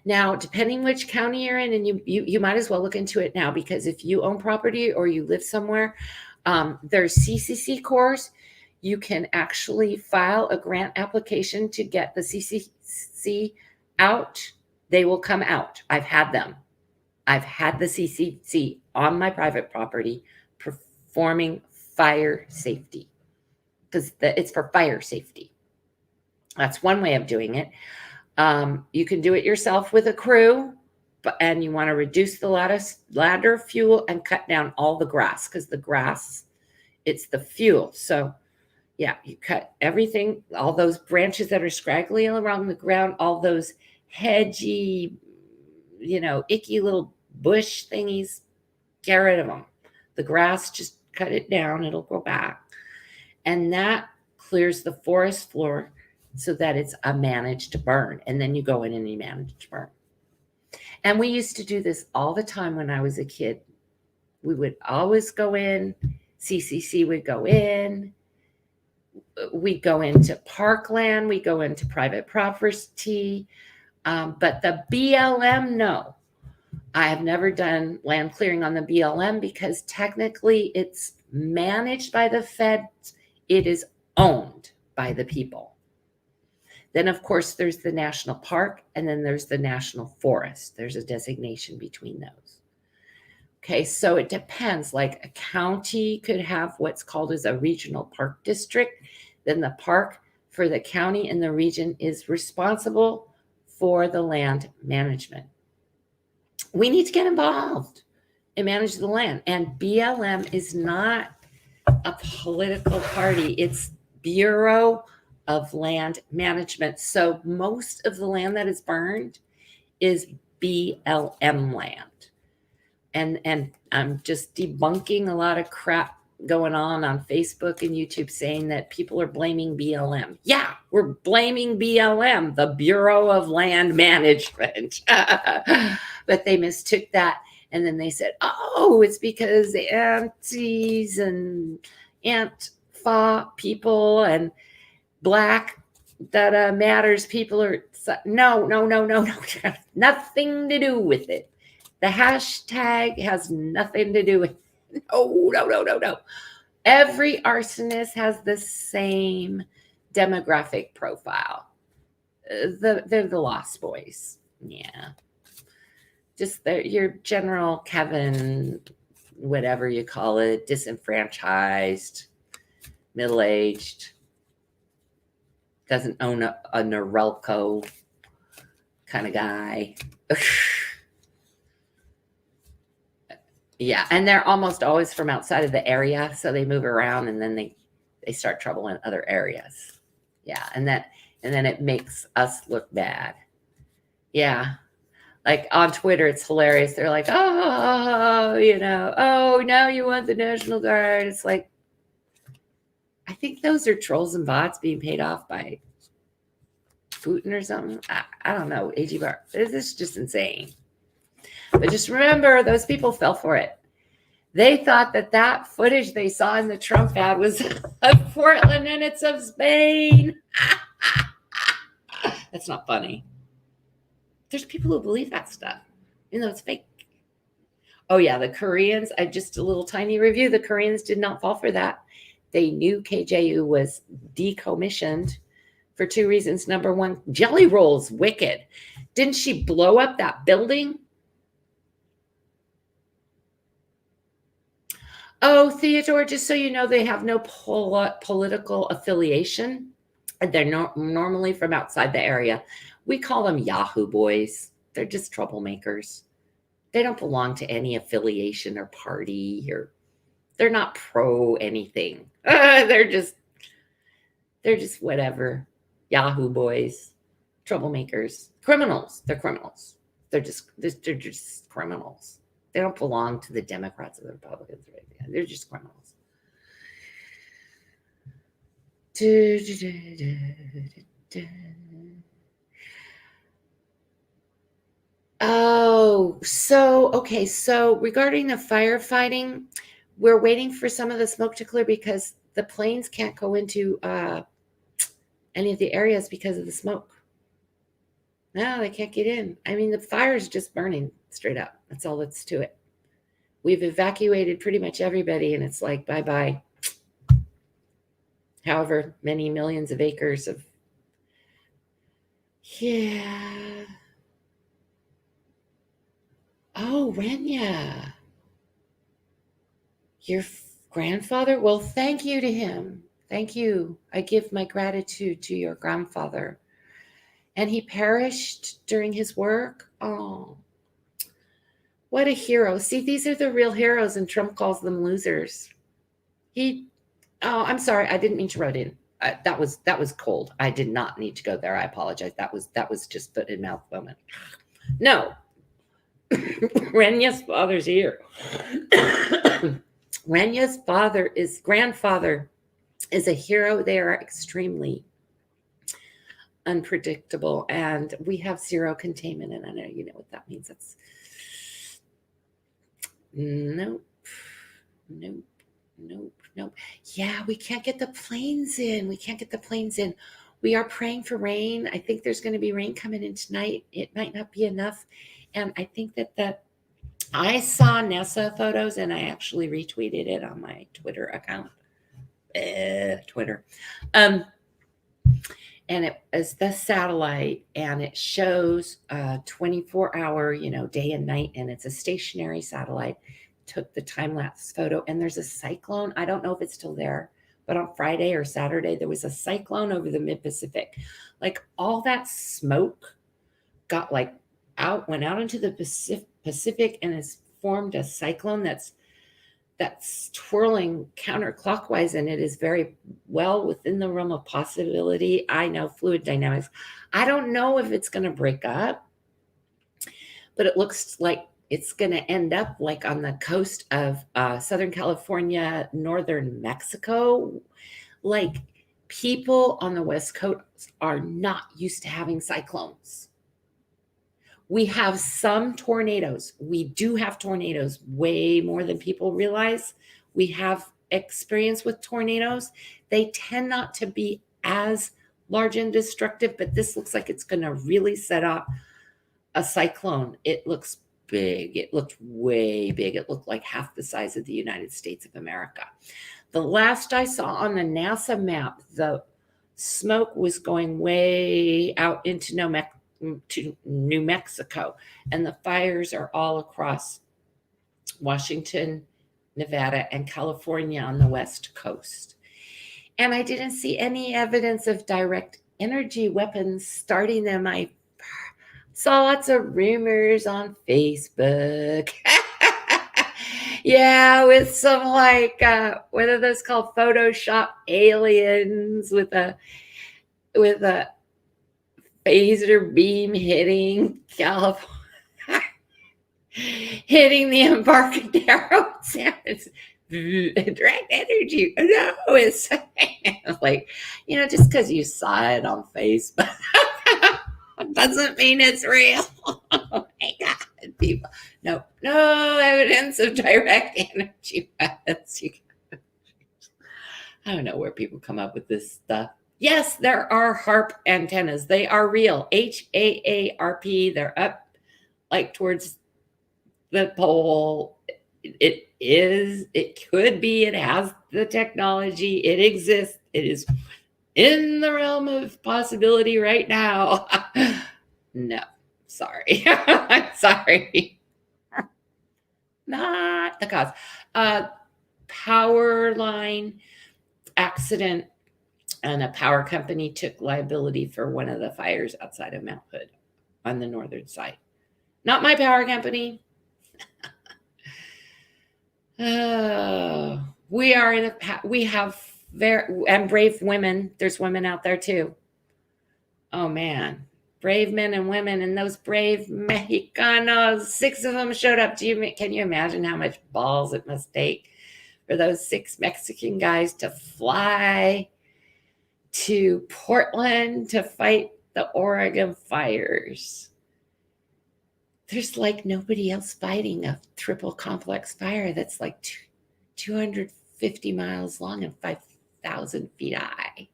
Now, depending which county you're in, and you might as well look into it now, because if you own property or you live somewhere, there's CCC cores. You can actually file a grant application to get the CCC out. They will come out. I've had them. I've had the CCC on my private property performing fire safety because it's for fire safety. That's one way of doing it. You can do it yourself with a crew, and you want to reduce the ladder fuel and cut down all the grass because the grass, it's the fuel. So yeah, you cut everything, all those branches that are scraggly along the ground, all those hedgy, icky little bush thingies, get rid of them. The grass, just cut it down, it'll grow back. And that clears the forest floor so that it's a managed burn. And then you go in and you manage burn. And we used to do this all the time when I was a kid. We would always go in, CCC would go in, we'd go into parkland, we go into private property, but the BLM, no. I have never done land clearing on the BLM because technically it's managed by the feds. It is owned by the people. Then, of course, there's the national park, and then there's the national forest. There's a designation between those. Okay, so it depends. Like a county could have what's called as a regional park district. Then the park for the county and the region is responsible for the land management. We need to get involved and manage the land. And BLM is not a political party. Bureau of Land Management. So most of the land that is burned is BLM land. And I'm just debunking a lot of crap going on Facebook and YouTube saying that people are blaming BLM. Yeah, we're blaming BLM, the Bureau of Land Management. But they mistook that. And then they said, oh, it's because the antis and Antifa people and Black that matters people are. No. Nothing to do with it. The hashtag has nothing to do with it. No. Every arsonist has the same demographic profile. They're the Lost Boys. Yeah. Just your general Kevin, whatever you call it, disenfranchised, middle-aged, doesn't own a Norelco kind of guy. Yeah, and they're almost always from outside of the area, so they move around and then they start trouble in other areas. Yeah, and then it makes us look bad. Yeah. Like on Twitter, it's hilarious. They're like, oh, oh, now you want the National Guard. It's like, I think those are trolls and bots being paid off by Putin or something. I don't know. AG Bar. This is just insane. But just remember, those people fell for it. They thought that footage they saw in the Trump ad was of Portland and it's of Spain. That's not funny. There's people who believe that stuff, even though it's fake. Oh, yeah, the Koreans, just a little tiny review. The Koreans did not fall for that. They knew KJU was decommissioned for two reasons. Number one, Jelly Roll's wicked. Didn't she blow up that building? Oh, Theodore, just so you know, they have no political affiliation. They're normally from outside the area. We call them Yahoo boys. They're just troublemakers. They don't belong to any affiliation or party, or they're not pro anything. They're just whatever. Yahoo boys, troublemakers, criminals. They're criminals. They're just criminals. They don't belong to the Democrats or the Republicans. They're just criminals. Oh, so regarding the firefighting, we're waiting for some of the smoke to clear because the planes can't go into any of the areas because of the smoke. No, they can't get in. I mean, the fire is just burning straight up. That's all that's to it. We've evacuated pretty much everybody, and it's like, bye-bye. However many millions of acres of... Yeah. Oh, Renya. Your grandfather? Well, thank you to him. Thank you. I give my gratitude to your grandfather. And he perished during his work? Oh, what a hero. See, these are the real heroes, and Trump calls them losers. I'm sorry. I didn't mean to write in. That was cold. I did not need to go there. I apologize. That was just foot in mouth moment. No. Renya's father's here. Renya's grandfather is a hero. They are extremely unpredictable, and we have zero containment, and I know you know what that means. That's nope. Yeah, we can't get the planes in. We are praying for rain. I think there's going to be rain coming in tonight. It might not be enough, and I think that I saw NASA photos, and I actually retweeted it on my Twitter account. Twitter. And it is the satellite, and it shows 24-hour, day and night, and it's a stationary satellite. Took the time-lapse photo, and there's a cyclone. I don't know if it's still there, but on Friday or Saturday, there was a cyclone over the mid-Pacific. Like, all that smoke got went out into the Pacific, and has formed a cyclone that's that's twirling counterclockwise, and it is very well within the realm of possibility. I know fluid dynamics. I don't know if it's going to break up, but it looks like it's going to end up like on the coast of Southern California, northern Mexico. Like, people on the West Coast are not used to having cyclones. We have some tornadoes. We do have tornadoes way more than people realize. We have experience with tornadoes. They tend not to be as large and destructive, but this looks like it's going to really set off a cyclone. It looks big. It looked way big. It looked like half the size of the United States of America. The last I saw on the NASA map, the smoke was going way out into New Mexico, and the fires are all across Washington, Nevada, and California on the West Coast. And I didn't see any evidence of direct energy weapons starting them. I saw lots of rumors on Facebook. Yeah, with some like what are those called? Photoshop aliens with a phaser beam hitting California, hitting the Embarcadero. It's direct energy. No, it's like, just because you saw it on Facebook doesn't mean it's real. Oh my God, people. No evidence of direct energy weapons. I don't know where people come up with this stuff. Yes, there are HAARP antennas. They are real. HAARP. They're up like towards the pole. It could be, it has the technology. It exists. It is in the realm of possibility right now. No, sorry. I'm sorry. Not the cause. Power line accident, and a power company took liability for one of the fires outside of Mount Hood on the northern side. Not my power company. We have and brave women. There's women out there too. Oh man, brave men and women, and those brave Mexicanos. 6 of them showed up. Can you imagine how much balls it must take for those 6 Mexican guys to fly to Portland to fight the Oregon fires? There's like nobody else fighting a triple complex fire that's like 250 miles long and 5,000 feet high.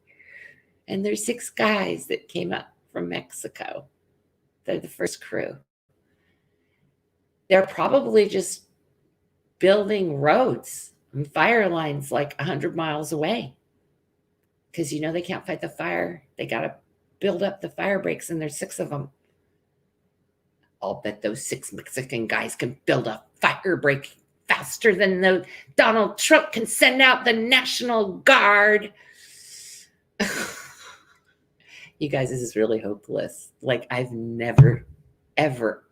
And there's 6 guys that came up from Mexico. They're the first crew. They're probably just building roads and fire lines like 100 miles away. Because they can't fight the fire. They got to build up the fire breaks, and there's 6 of them. I'll bet those 6 Mexican guys can build a fire break faster than Donald Trump can send out the National Guard. You guys, this is really hopeless. Like, I've never, ever,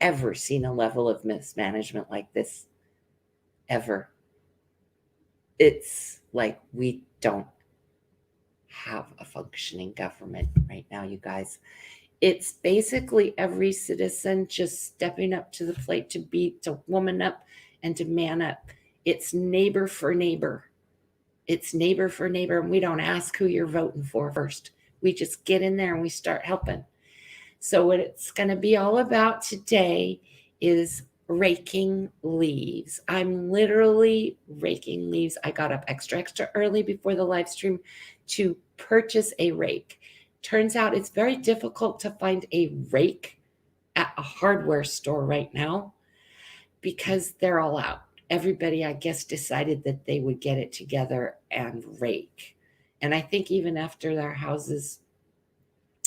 ever seen a level of mismanagement like this. Ever. It's like we don't have a functioning government right now, you guys. It's basically every citizen just stepping up to the plate to woman up and to man up. It's neighbor for neighbor. It's neighbor for neighbor. And we don't ask who you're voting for first. We just get in there and we start helping. So what it's going to be all about today is raking leaves. I'm literally raking leaves. I got up extra early before the live stream to purchase a rake. Turns out it's very difficult to find a rake at a hardware store right now because they're all out. Everybody, I guess, decided that they would get it together and rake. And I think even after their houses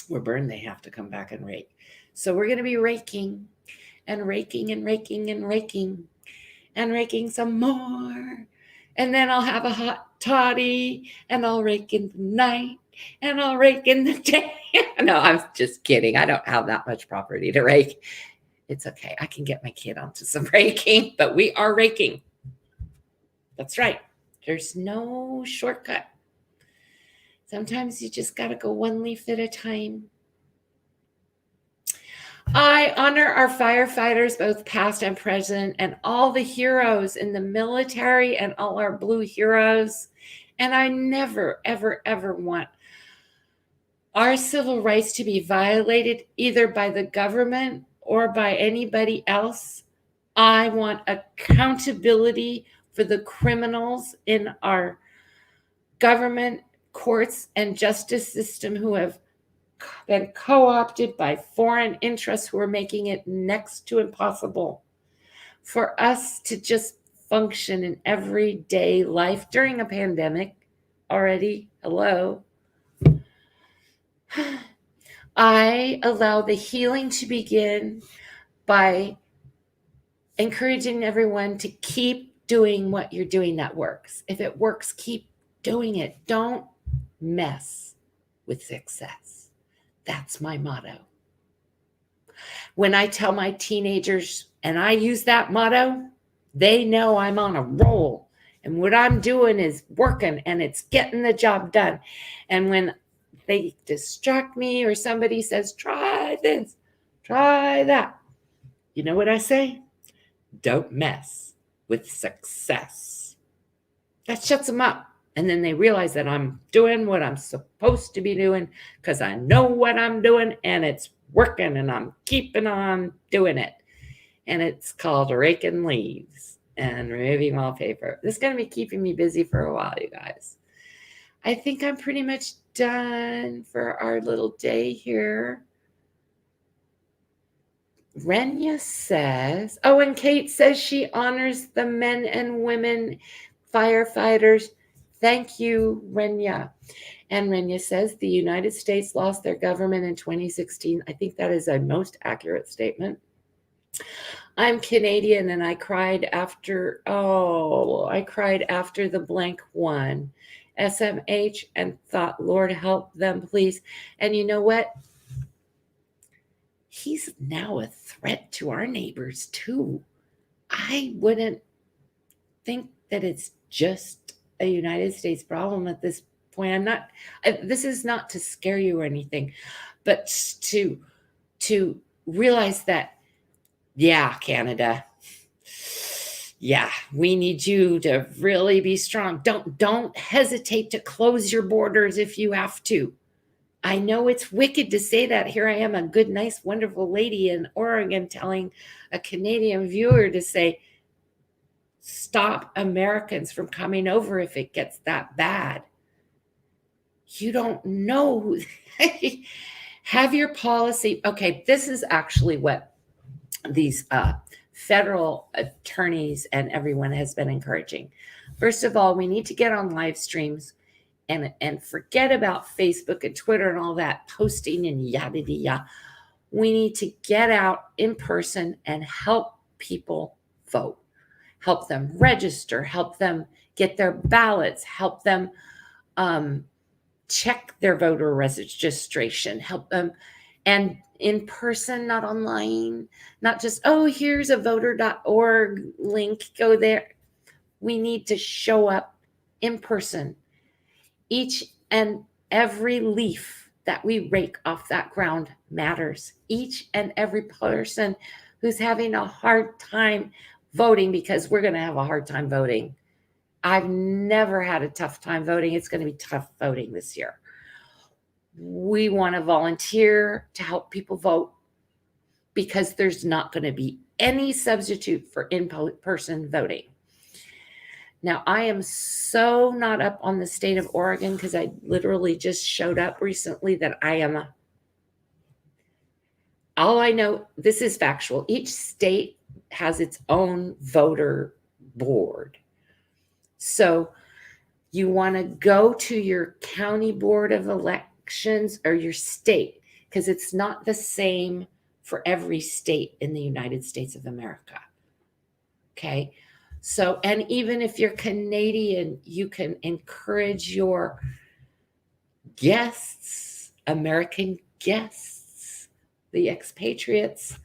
were burned, they have to come back and rake. So we're going to be raking and raking and raking and raking and raking some more. And then I'll have a hot toddy and I'll rake in the night. And I'll rake in the day. No, I'm just kidding. I don't have that much property to rake. It's okay. I can get my kid onto some raking, but we are raking. That's right. There's no shortcut. Sometimes you just got to go one leaf at a time. I honor our firefighters, both past and present, and all the heroes in the military and all our blue heroes. And I never, ever, ever want our civil rights to be violated either by the government or by anybody else. I want accountability for the criminals in our government, courts, and justice system who have been co-opted by foreign interests who are making it next to impossible for us to just function in everyday life during a pandemic already. Hello. I allow the healing to begin by encouraging everyone to keep doing what you're doing that works. If it works, keep doing it. Don't mess with success. That's my motto. When I tell my teenagers, and I use that motto, they know I'm on a roll. And what I'm doing is working and it's getting the job done. And when they distract me or somebody says, try this, try that, you know what I say? Don't mess with success. That shuts them up. And then they realize that I'm doing what I'm supposed to be doing because I know what I'm doing and it's working and I'm keeping on doing it. And it's called raking leaves and removing wallpaper. This is going to be keeping me busy for a while, you guys. I think I'm pretty much done for our little day here. Renya says, oh, and Kate says she honors the men and women firefighters. Thank you, Renya. And Renya says the United States lost their government in 2016. I think that is a most accurate statement. I'm Canadian and I cried after the blank one, SMH, and thought, Lord, help them, please. And you know what? He's now a threat to our neighbors too. I wouldn't think that it's just a United States problem at this point. This is not to scare you or anything, but to realize that, yeah, Canada, yeah, we need you to really be strong. Don't hesitate to close your borders if you have to. I know it's wicked to say that. Here I am, a good, nice, wonderful lady in Oregon telling a Canadian viewer to say, stop Americans from coming over if it gets that bad. You don't know who. Have your policy. Okay, this is actually what these federal attorneys and everyone has been encouraging. First of all, we need to get on live streams and forget about Facebook and Twitter and all that posting and yada yada. We need to get out in person and help people vote, help them register, help them get their ballots, help them check their voter registration, help them, and in person, not online, not just, oh, here's a voter.org link, go there. We need to show up in person. Each and every leaf that we rake off that ground matters. Each and every person who's having a hard time voting, because we're going to have a hard time voting. I've never had a tough time voting. It's going to be tough voting this year. We want to volunteer to help people vote because there's not going to be any substitute for in-person voting. Now, I am so not up on the state of Oregon because I literally just showed up recently that all I know, this is factual. Each state has its own voter board. So you want to go to your county board of elections or your state, because it's not the same for every state in the United States of America. Okay. So, and even if you're Canadian, you can encourage your guests, American guests, the expatriates,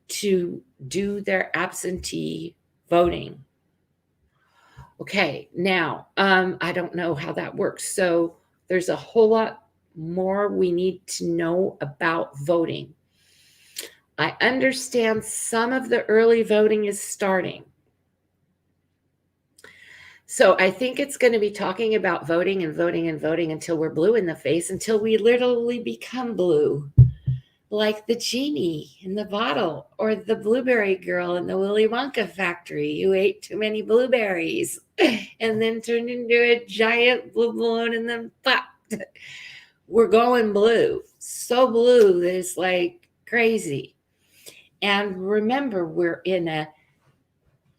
to do their absentee voting. Okay, now, I don't know how that works. So there's a whole lot more we need to know about voting. I understand some of the early voting is starting. So I think it's going to be talking about voting and voting and voting until we're blue in the face, until we literally become blue, like the genie in the bottle or the blueberry girl in the Willy Wonka factory who ate too many blueberries and then turned into a giant blue balloon and then popped. We're going blue, so blue that it's like crazy. And remember, we're in a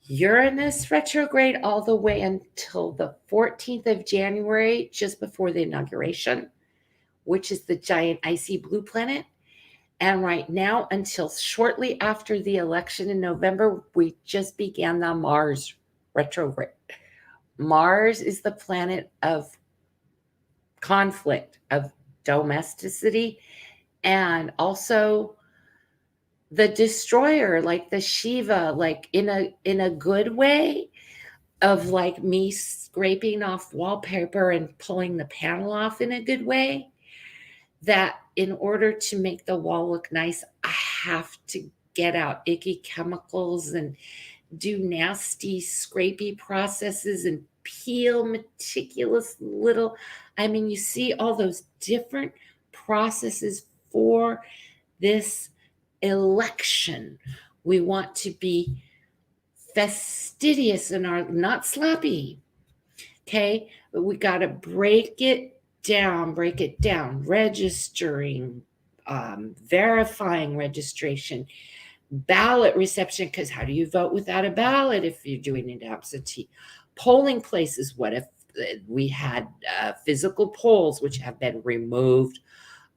Uranus retrograde all the way until the 14th of January, just before the inauguration, which is the giant icy blue planet. And right now, until shortly after the election in November, we just began the Mars retrograde. Mars is the planet of conflict, of domesticity, and also the destroyer, like the Shiva, like in a good way, of like me scraping off wallpaper and pulling the panel off in a good way, that in order to make the wall look nice, I have to get out icky chemicals and do nasty scrapey processes and peel meticulous little, I mean, you see all those different processes for this election. We want to be fastidious and are not sloppy. Okay, but we got to break it down, registering, verifying registration, ballot reception, because how do you vote without a ballot if you're doing it absentee? Polling places, what if we had physical polls, which have been removed?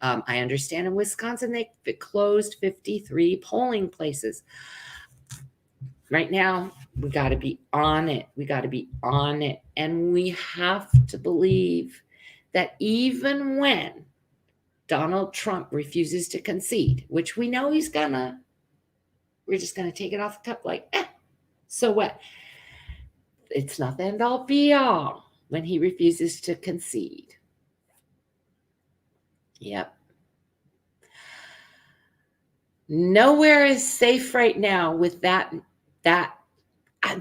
I understand in Wisconsin they closed 53 polling places. Right now, we got to be on it. And we have to believe that even when Donald Trump refuses to concede, which we know he's gonna, we're just gonna take it off the cup like, so what? It's not the end all be all when he refuses to concede. Yep. Nowhere is safe right now with that,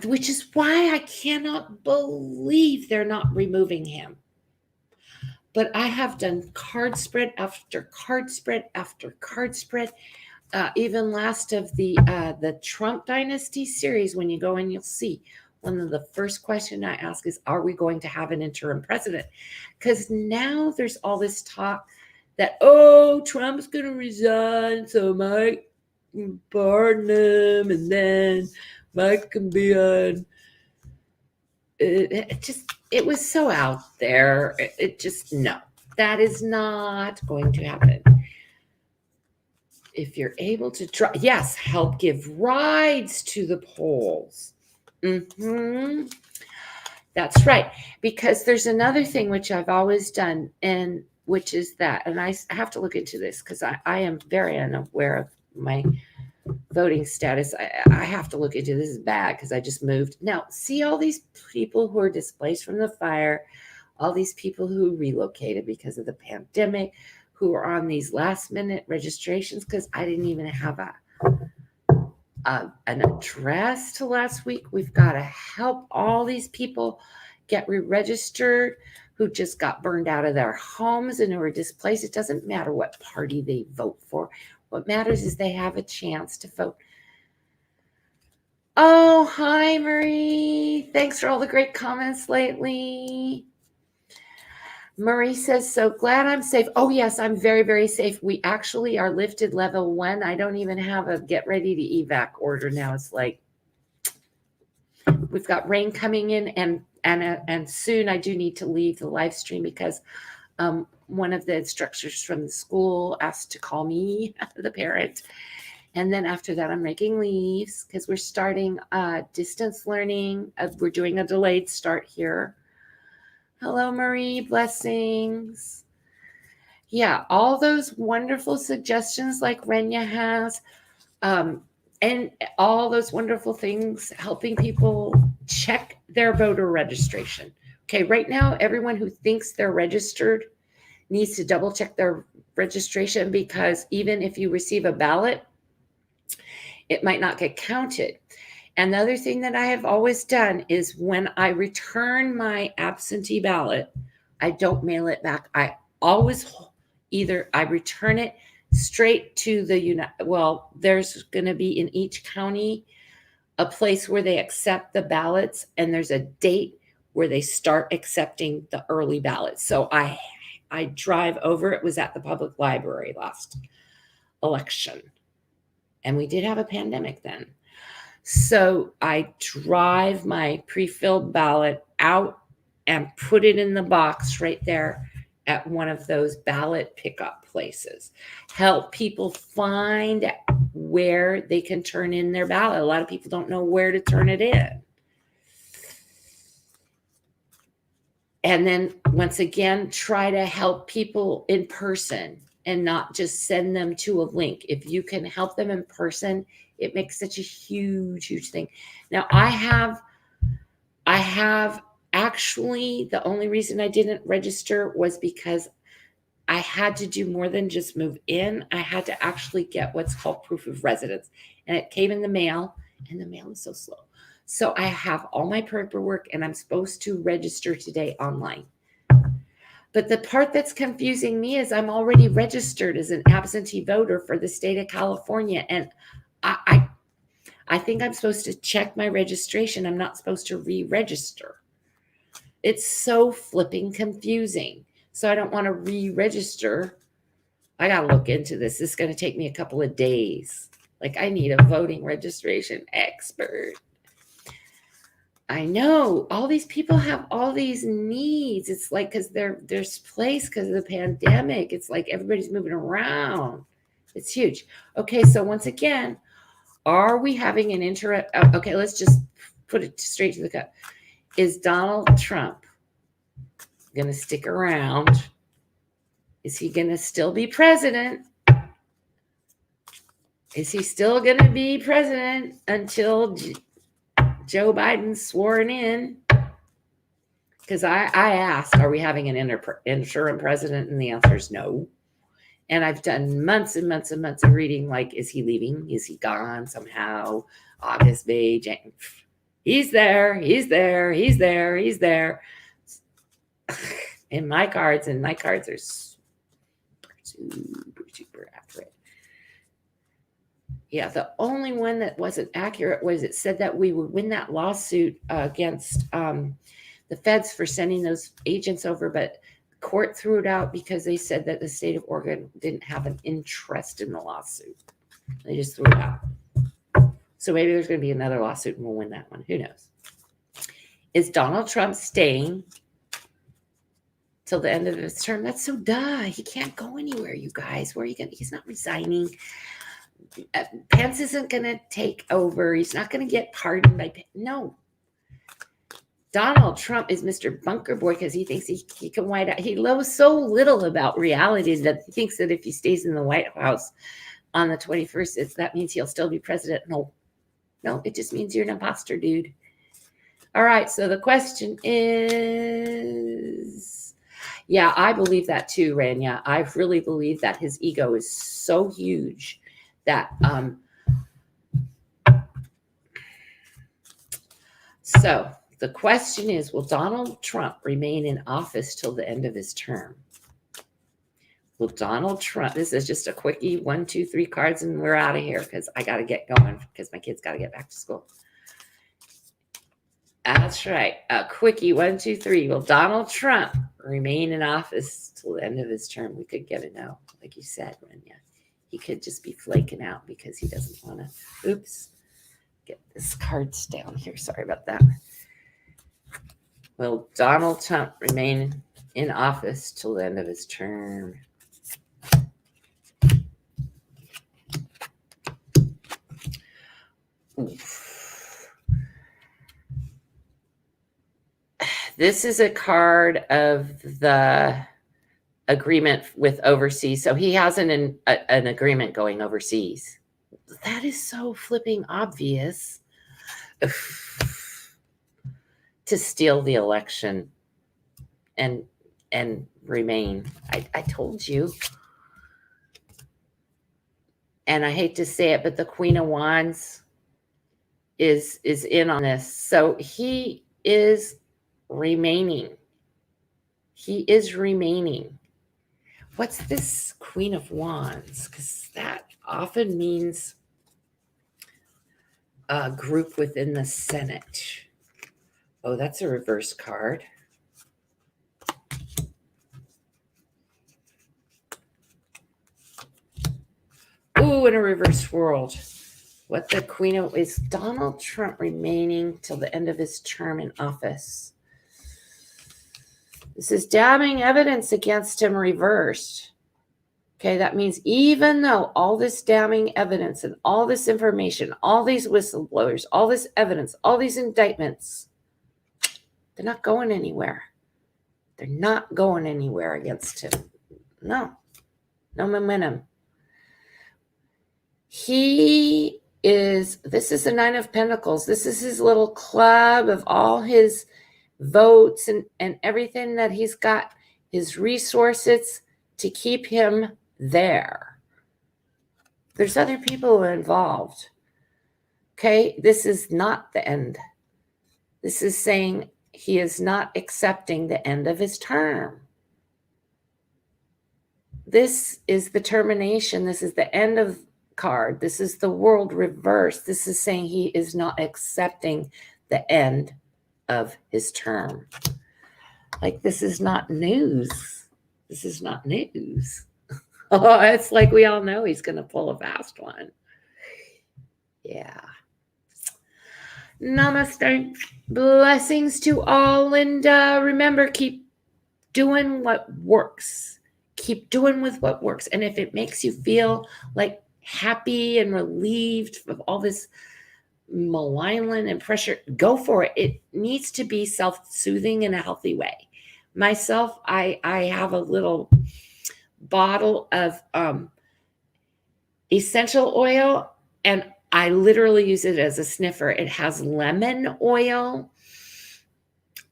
which is why I cannot believe they're not removing him. But I have done card spread after card spread after card spread. Even last of the Trump Dynasty series, when you go and you'll see, one of the first questions I ask is, are we going to have an interim president? Because now there's all this talk that, oh, Trump's going to resign, so Mike can pardon him, and then Mike can be on. It was so out there. No, that is not going to happen. If you're able to try, yes, help give rides to the polls. That's right. Because there's another thing which I've always done, and which is that, and I have to look into this because I am very unaware of my voting status. I have to look into this. Is bad because I just moved. Now, see all these people who are displaced from the fire, all these people who relocated because of the pandemic, who are on these last minute registrations because I didn't even have an address till last week. We've got to help all these people get re-registered who just got burned out of their homes and who are displaced. It doesn't matter what party they vote for. What matters is they have a chance to vote. Oh, hi, Marie. Thanks for all the great comments lately. Marie says, so glad I'm safe. Oh, yes, I'm very, very safe. We actually are lifted level 1. I don't even have a get ready to evac order now. It's like we've got rain coming in, and soon I do need to leave the live stream because one of the instructors from the school asked to call me, the parent. And then after that, I'm making leaves because we're starting distance learning. We're doing a delayed start here. Hello, Marie. Blessings. Yeah, all those wonderful suggestions like Renya has, and all those wonderful things helping people check their voter registration. Okay, right now, everyone who thinks they're registered needs to double check their registration, because even if you receive a ballot, it might not get counted. And the other thing that I have always done is when I return my absentee ballot, I don't mail it back. I always either I return it straight to the there's going to be in each county a place where they accept the ballots, and there's a date where they start accepting the early ballots. So I drive over. It was at the public library last election, and we did have a pandemic then. So I drive my pre-filled ballot out and put it in the box right there at one of those ballot pickup places. Help people find where they can turn in their ballot. A lot of people don't know where to turn it in. And then once again, try to help people in person and not just send them to a link. If you can help them in person, it makes such a huge thing. Now, I have actually, the only reason I didn't register was because I had to do more than just move in. I had to actually get what's called proof of residence, and it came in the mail, and the mail is so slow. So I have all my paperwork, and I'm supposed to register today online. But the part that's confusing me is I'm already registered as an absentee voter for the state of California, and I think I'm supposed to check my registration. I'm not supposed to re-register. It's so flipping confusing. So I don't want to re-register. I got to look into this. This is going to take me a couple of days. Like, I need a voting registration expert. I know all these people have all these needs. It's like, because they're displaced because of the pandemic. It's like everybody's moving around. It's huge. Okay, so once again, are we having an okay, let's just put it straight to the cut. Is Donald Trump going to stick around? Is he going to still be president? Is he still going to be president until Joe Biden's sworn in? Because I asked, are we having an interim president? And the answer is no. And I've done months and months and months of reading, like, is he leaving? Is he gone somehow? August, May, January. He's there. He's there. He's there. He's there. And my cards are super accurate. Yeah, the only one that wasn't accurate was it said that we would win that lawsuit against the feds for sending those agents over, but court threw it out because they said that the state of Oregon didn't have an interest in the lawsuit. They just threw it out. So maybe there's going to be another lawsuit and we'll win that one. Who knows? Is Donald Trump staying till the end of his term? That's so duh. He can't go anywhere, you guys. Where are you going? He's not resigning. Pence isn't going to take over. He's not going to get pardoned by Pence. No. Donald Trump is Mr. Bunker Boy because he thinks he can white out. He knows so little about reality that he thinks that if he stays in the White House on the 21st, that means he'll still be president. No, it just means you're an imposter, dude. All right, so the question is, yeah, I believe that too, Rania. I really believe that his ego is so huge that so the question is, will Donald Trump remain in office till the end of his term? Will Donald Trump, this is just a quickie, 1, 2, 3 cards, and we're out of here because I got to get going because my kids got to get back to school. That's right. A quickie, 1, 2, 3. Will Donald Trump remain in office till the end of his term? We could get a no, like you said, Rania. He could just be flaking out because he doesn't want to. Oops. Get this cards down here. Sorry about that. Will Donald Trump remain in office till the end of his term? Oof. This is a card of the agreement with overseas. So he has an agreement going overseas. That is so flipping obvious. to steal the election and remain. I told you. And I hate to say it, but the Queen of Wands is in on this. So he is remaining. He is remaining. What's this Queen of Wands? Because that often means a group within the Senate. Oh, that's a reverse card. Ooh, in a reverse world. What the Queen of is Donald Trump remaining till the end of his term in office. This is damning evidence against him reversed. Okay, that means even though all this damning evidence and all this information, all these whistleblowers, all this evidence, all these indictments, they're not going anywhere. They're not going anywhere against him. No momentum. This is the Nine of Pentacles. This is his little club of all his votes and everything that he's got, his resources to keep him there. There's other people involved. Okay, this is not the end. This is saying he is not accepting the end of his term. This is the termination. This is the end of card. This is the world reverse. This is saying he is not accepting the end of his term. Like, this is not news. This is not news. Oh, it's like we all know he's going to pull a fast one. Yeah. Namaste. Blessings to all. And remember, keep doing what works. Keep doing with what works. And if it makes you feel like happy and relieved of all this malignment and pressure, go for it. It needs to be self-soothing in a healthy way. Myself, I have a little bottle of essential oil, and I literally use it as a sniffer. It has lemon oil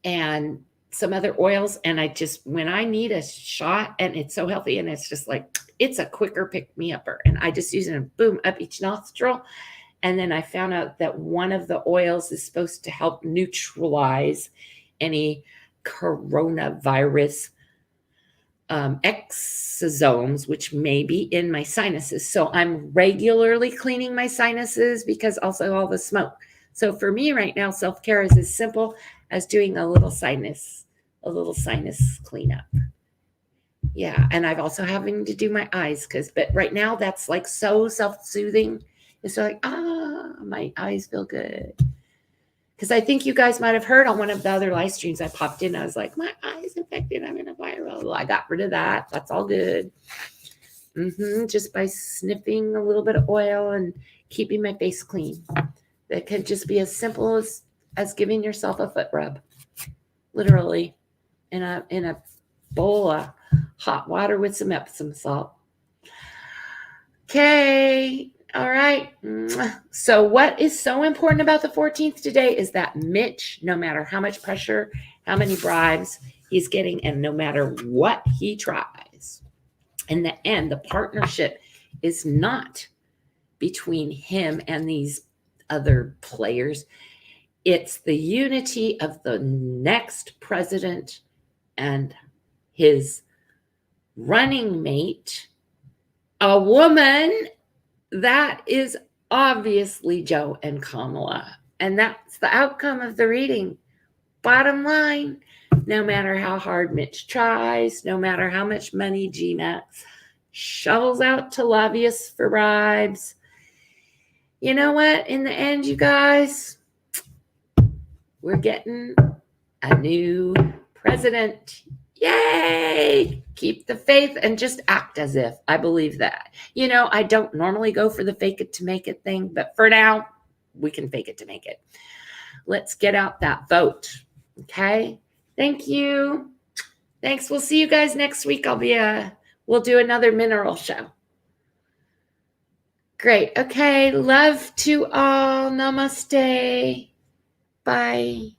and some other oils, and I just, when I need a shot, and it's so healthy, and it's just like, it's a quicker pick-me-upper, and I just use it and boom, up each nostril. And then I found out that one of the oils is supposed to help neutralize any coronavirus exosomes, which may be in my sinuses. So I'm regularly cleaning my sinuses because also all the smoke. So for me right now, self-care is as simple as doing a little sinus cleanup. Yeah. And I've also having to do my eyes but right now that's like so self-soothing. It's like, my eyes feel good. Because I think you guys might have heard on one of the other live streams I popped in. I was like, my eye's infected. I'm in a viral. I got rid of that. That's all good. Just by sniffing a little bit of oil and keeping my face clean. That can just be as simple as giving yourself a foot rub. Literally. In a bowl of hot water with some Epsom salt. Okay. All right. So what is so important about the 14th today is that Mitch, no matter how much pressure, how many bribes he's getting, and no matter what he tries, in the end, the partnership is not between him and these other players. It's the unity of the next president and his running mate, a woman that is obviously Joe and Kamala. And that's the outcome of the reading. Bottom line, no matter how hard Mitch tries, no matter how much money Gina shovels out to lobbyists for bribes, you know what? In the end, you guys, we're getting a new president. Yay! Keep the faith and just act as if. I believe that. You know, I don't normally go for the fake it to make it thing, but for now, we can fake it to make it. Let's get out that vote. Okay? Thank you. Thanks. We'll see you guys next week. We'll do another mineral show. Great. Okay. Love to all. Namaste. Bye.